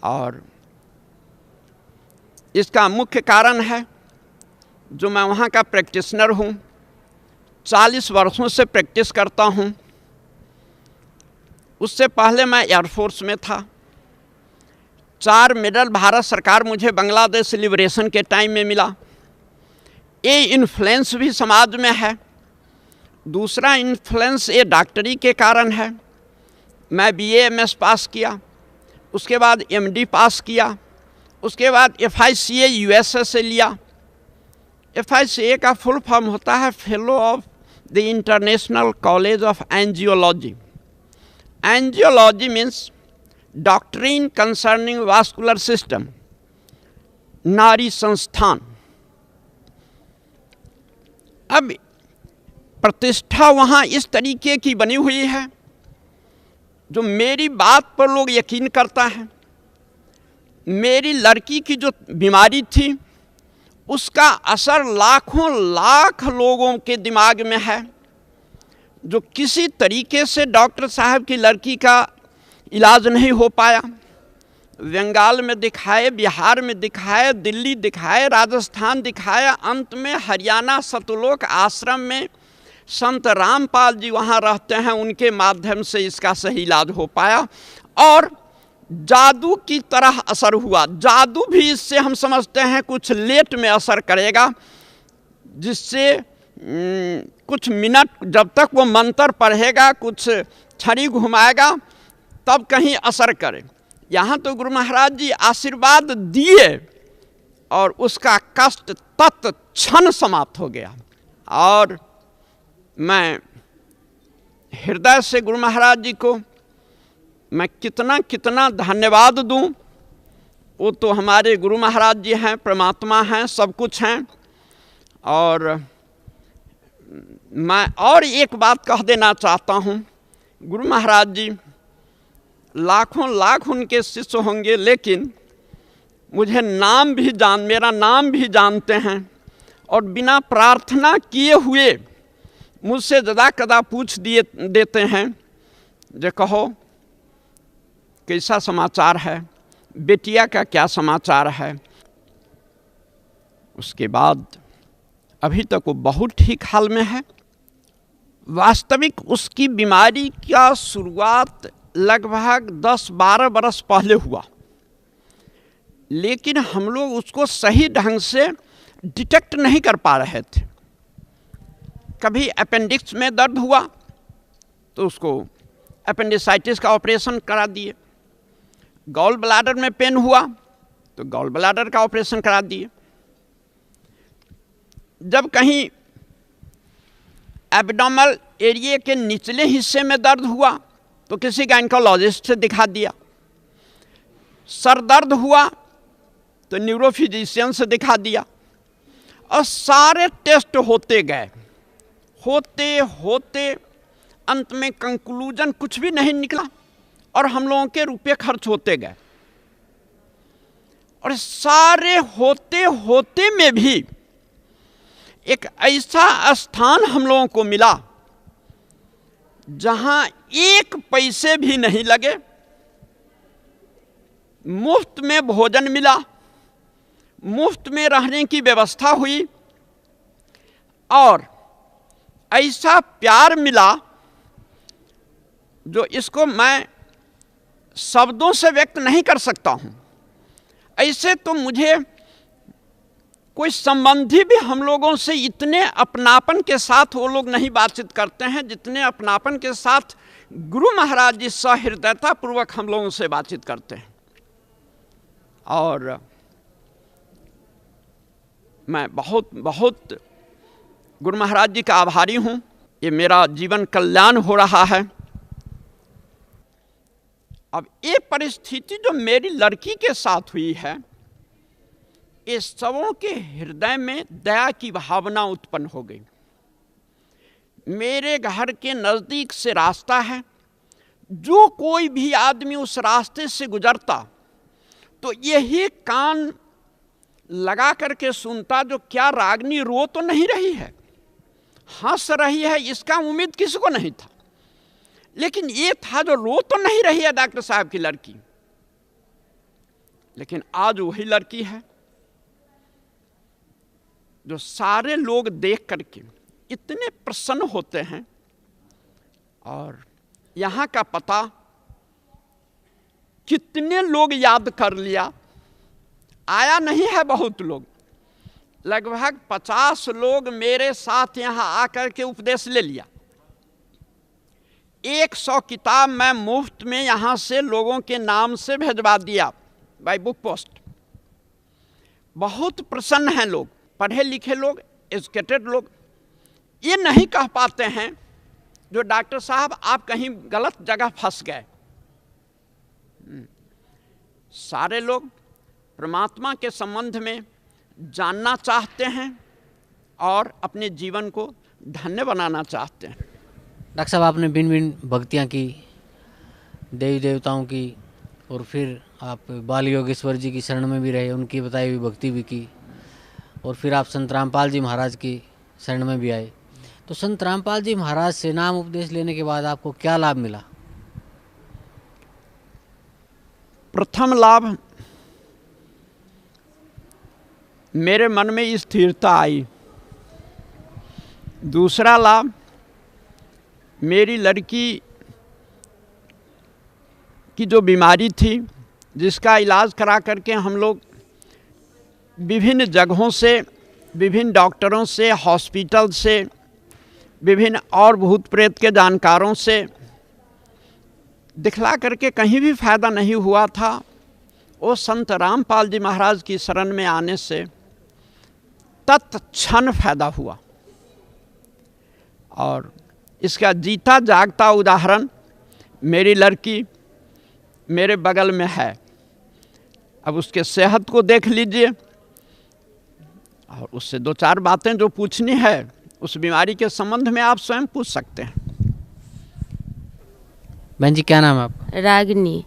और इसका मुख्य कारण है जो मैं वहाँ का प्रैक्टिशनर हूँ, 40 वर्षों से प्रैक्टिस करता हूँ। उससे पहले मैं एयरफोर्स में था। 4 मेडल भारत सरकार मुझे बांग्लादेश लिबरेशन के टाइम में मिला। ये इन्फ्लुएंस भी समाज में है। दूसरा इन्फ्लुएंस ये डॉक्टरी के कारण है। मैं BA MS पास किया, उसके बाद MD पास किया, उसके बाद FICA USA से लिया। FICA का फुल फॉर्म होता है fellow of the international college of angiology. Angiology means doctrine concerning vascular system, नारी संस्थान। अब प्रतिष्ठा वहाँ इस तरीके की बनी हुई है जो मेरी बात पर लोग यकीन करता है। मेरी लड़की की जो बीमारी थी उसका असर लाखों लाख लोगों के दिमाग में है जो किसी तरीके से डॉक्टर साहब की लड़की का इलाज नहीं हो पाया। बंगाल में दिखाए, बिहार में दिखाए, दिल्ली दिखाए, राजस्थान दिखाया, अंत में हरियाणा सतलोक आश्रम में संत रामपाल जी वहाँ रहते हैं, उनके माध्यम से इसका सही इलाज हो पाया और जादू की तरह असर हुआ। जादू भी इससे हम समझते हैं कुछ लेट में असर करेगा, जिससे कुछ मिनट जब तक वो मंत्र पढ़ेगा, कुछ छड़ी घुमाएगा, तब कहीं असर करे। यहाँ तो गुरु महाराज जी आशीर्वाद दिए और उसका कष्ट तत्क्षण समाप्त हो गया। और मैं हृदय से गुरु महाराज जी को मैं कितना कितना धन्यवाद दूं। वो तो हमारे गुरु महाराज जी हैं, परमात्मा हैं, सब कुछ हैं। और मैं और एक बात कह देना चाहता हूँ, गुरु महाराज जी लाखों लाख उनके शिष्य होंगे, लेकिन मुझे मेरा नाम भी जानते हैं और बिना प्रार्थना किए हुए मुझसे जदा कदा पूछ देते हैं जो कहो कैसा समाचार है, बेटिया का क्या समाचार है। उसके बाद अभी तक वो बहुत ठीक हाल में है। वास्तविक उसकी बीमारी का शुरुआत लगभग 10-12 बरस पहले हुआ, लेकिन हम लोग उसको सही ढंग से डिटेक्ट नहीं कर पा रहे थे। कभी अपेंडिक्स में दर्द हुआ तो उसको अपेंडिसाइटिस का ऑपरेशन करा दिए, गॉल ब्लैडर में पेन हुआ तो गॉल ब्लैडर का ऑपरेशन करा दिए। जब कहीं एब्डोमिनल एरिया के निचले हिस्से में दर्द हुआ तो किसी गायनेकोलॉजिस्ट से दिखा दिया। सर दर्द हुआ तो न्यूरोफिजिशियन से दिखा दिया। और सारे टेस्ट होते गए, होते होते अंत में कंक्लूजन कुछ भी नहीं निकला और हम लोगों के रुपए खर्च होते गए। और सारे होते होते में भी एक ऐसा स्थान हम लोगों को मिला जहां 1 पैसे भी नहीं लगे, मुफ्त में भोजन मिला, मुफ्त में रहने की व्यवस्था हुई और ऐसा प्यार मिला जो इसको मैं शब्दों से व्यक्त नहीं कर सकता हूं। ऐसे तो मुझे कोई संबंधी भी हम लोगों से इतने अपनापन के साथ वो लोग नहीं बातचीत करते हैं जितने अपनापन के साथ गुरु महाराज जी सहृदयता पूर्वक हम लोगों से बातचीत करते हैं। और मैं बहुत बहुत गुरु महाराज जी का आभारी हूँ। ये मेरा जीवन कल्याण हो रहा है। अब ये परिस्थिति जो मेरी लड़की के साथ हुई है, ये सबों के हृदय में दया की भावना उत्पन्न हो गई। मेरे घर के नज़दीक से रास्ता है, जो कोई भी आदमी उस रास्ते से गुजरता तो यही कान लगा करके सुनता, जो क्या रागनी रो तो नहीं रही है, हंस रही है, इसका उम्मीद किसी को नहीं था। लेकिन ये था जो रो तो नहीं रही है डॉक्टर साहब की लड़की, लेकिन आज वही लड़की है जो सारे लोग देख करके इतने प्रसन्न होते हैं। और यहाँ का पता कितने लोग याद कर लिया, आया नहीं है बहुत लोग, लगभग 50 लोग मेरे साथ यहाँ आकर के उपदेश ले लिया। 100 किताब मैं मुफ्त में यहाँ से लोगों के नाम से भेजवा दिया बाय बुक पोस्ट। बहुत प्रसन्न हैं लोग, पढ़े लिखे लोग, एजुकेटेड लोग। ये नहीं कह पाते हैं जो डॉक्टर साहब आप कहीं गलत जगह फंस गए। सारे लोग परमात्मा के संबंध में जानना चाहते हैं और अपने जीवन को धन्य बनाना चाहते हैं। डॉक्टर साहब, आपने भिन्न भिन्न भक्तियाँ की, देवी देवताओं की, और फिर आप बाल योगेश्वर जी की शरण में भी रहे, उनकी बताई हुई भक्ति भी की, और फिर आप संत रामपाल जी महाराज की शरण में भी आए। तो संत रामपाल जी महाराज से नाम उपदेश लेने के बाद आपको क्या लाभ मिला? प्रथम लाभ, मेरे मन में स्थिरता आई। दूसरा लाभ, मेरी लड़की की जो बीमारी थी, जिसका इलाज करा करके हम लोग विभिन्न जगहों से, विभिन्न डॉक्टरों से, हॉस्पिटल से, विभिन्न और भूत प्रेत के जानकारों से दिखला करके कहीं भी फायदा नहीं हुआ था। वो संत रामपाल जी महाराज की शरण में आने से तत्क्षण फायदा हुआ। और इसका जीता जागता उदाहरण मेरी लड़की मेरे बगल में है। अब उसके सेहत को देख लीजिए और उससे 2-4 बातें जो पूछनी है उस बीमारी के संबंध में आप स्वयं पूछ सकते हैं। बहन जी, क्या नाम है आपका? रागिनी।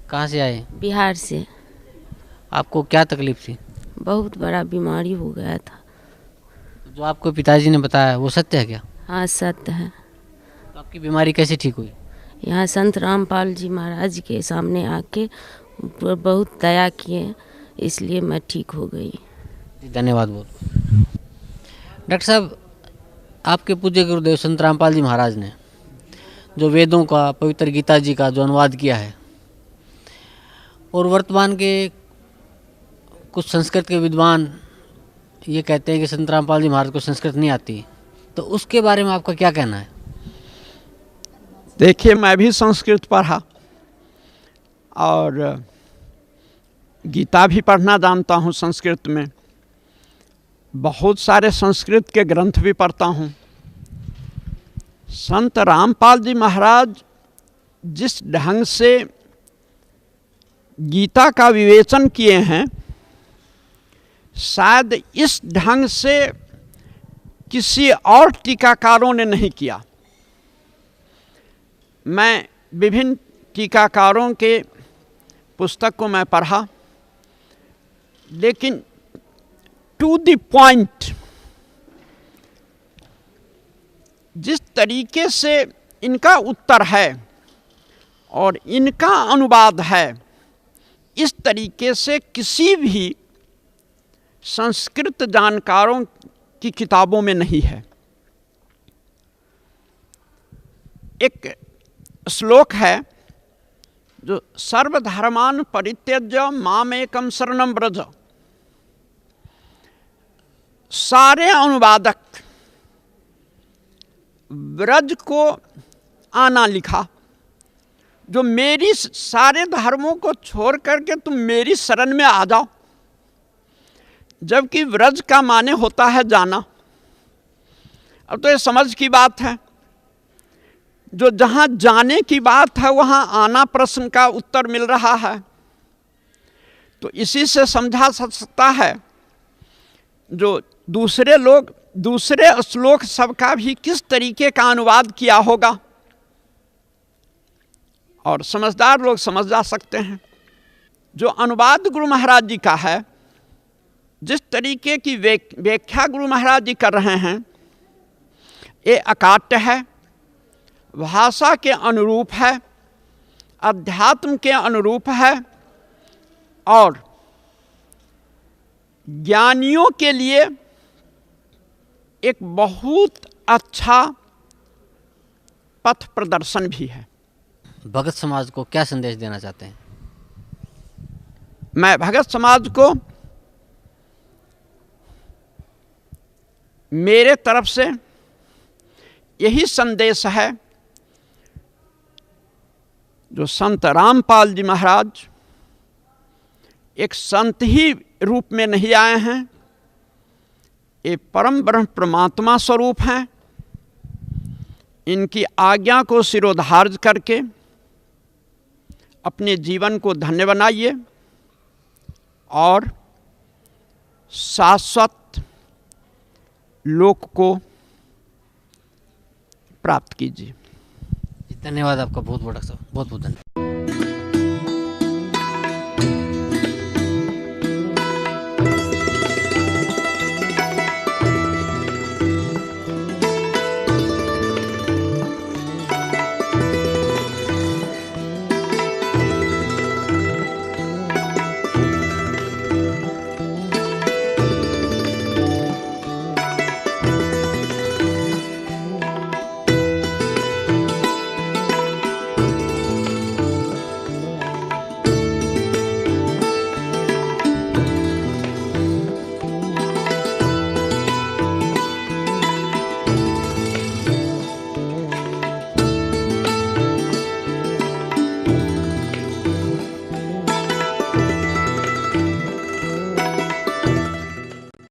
कहाँ से आए? बिहार से। आपको क्या तकलीफ थी? बहुत बड़ा बीमारी हो गया था। जो आपको पिताजी ने बताया वो सत्य है क्या? हाँ, सत्य है। तो आपकी बीमारी कैसे ठीक हुई? यहाँ संत रामपाल जी महाराज के सामने आके बहुत दया किए, इसलिए मैं ठीक हो गई। धन्यवाद बहुत। डॉक्टर साहब, आपके पूज्य गुरुदेव संत रामपाल जी महाराज ने जो वेदों का, पवित्र गीता जी का जो अनुवाद किया है, और वर्तमान के कुछ संस्कृत के विद्वान ये कहते हैं कि संत रामपाल जी महाराज को संस्कृत नहीं आती, तो उसके बारे में आपका क्या कहना है? देखिए, मैं भी संस्कृत पढ़ा और गीता भी पढ़ना जानता हूँ संस्कृत में। बहुत सारे संस्कृत के ग्रंथ भी पढ़ता हूँ। संत रामपाल जी महाराज जिस ढंग से गीता का विवेचन किए हैं, शायद इस ढंग से किसी और टीकाकारों ने नहीं किया। मैं विभिन्न टीकाकारों के पुस्तक को मैं पढ़ा, लेकिन टू द पॉइंट जिस तरीके से इनका उत्तर है और इनका अनुवाद है, इस तरीके से किसी भी संस्कृत जानकारों की किताबों में नहीं है। एक श्लोक है जो सर्वधर्मान परित्यज्य मामेकं शरणं व्रज। सारे अनुवादक व्रज को आना लिखा, जो मेरी सारे धर्मों को छोड़ करके तुम मेरी शरण में आ जाओ। जबकि व्रज का माने होता है जाना। अब तो ये समझ की बात है, जो जहाँ जाने की बात है वहाँ आना प्रश्न का उत्तर मिल रहा है। तो इसी से समझा सकता है जो दूसरे लोग दूसरे श्लोक सबका भी किस तरीके का अनुवाद किया होगा, और समझदार लोग समझ जा सकते हैं। जो अनुवाद गुरु महाराज जी का है, जिस तरीके की व्याख्या गुरु महाराज जी कर रहे हैं, ये अकाट्य है, भाषा के अनुरूप है, अध्यात्म के अनुरूप है और ज्ञानियों के लिए एक बहुत अच्छा पथ प्रदर्शन भी है। भगत समाज को क्या संदेश देना चाहते हैं? मैं भगत समाज को मेरे तरफ से यही संदेश है, जो संत रामपाल जी महाराज एक संत ही रूप में नहीं आए हैं, ये परम ब्रह्म परमात्मा स्वरूप हैं। इनकी आज्ञा को शिरोधार्य करके अपने जीवन को धन्य बनाइए और शाश्वत लोक को प्राप्त कीजिए। धन्यवाद आपका, बहुत बहुत धन्यवाद।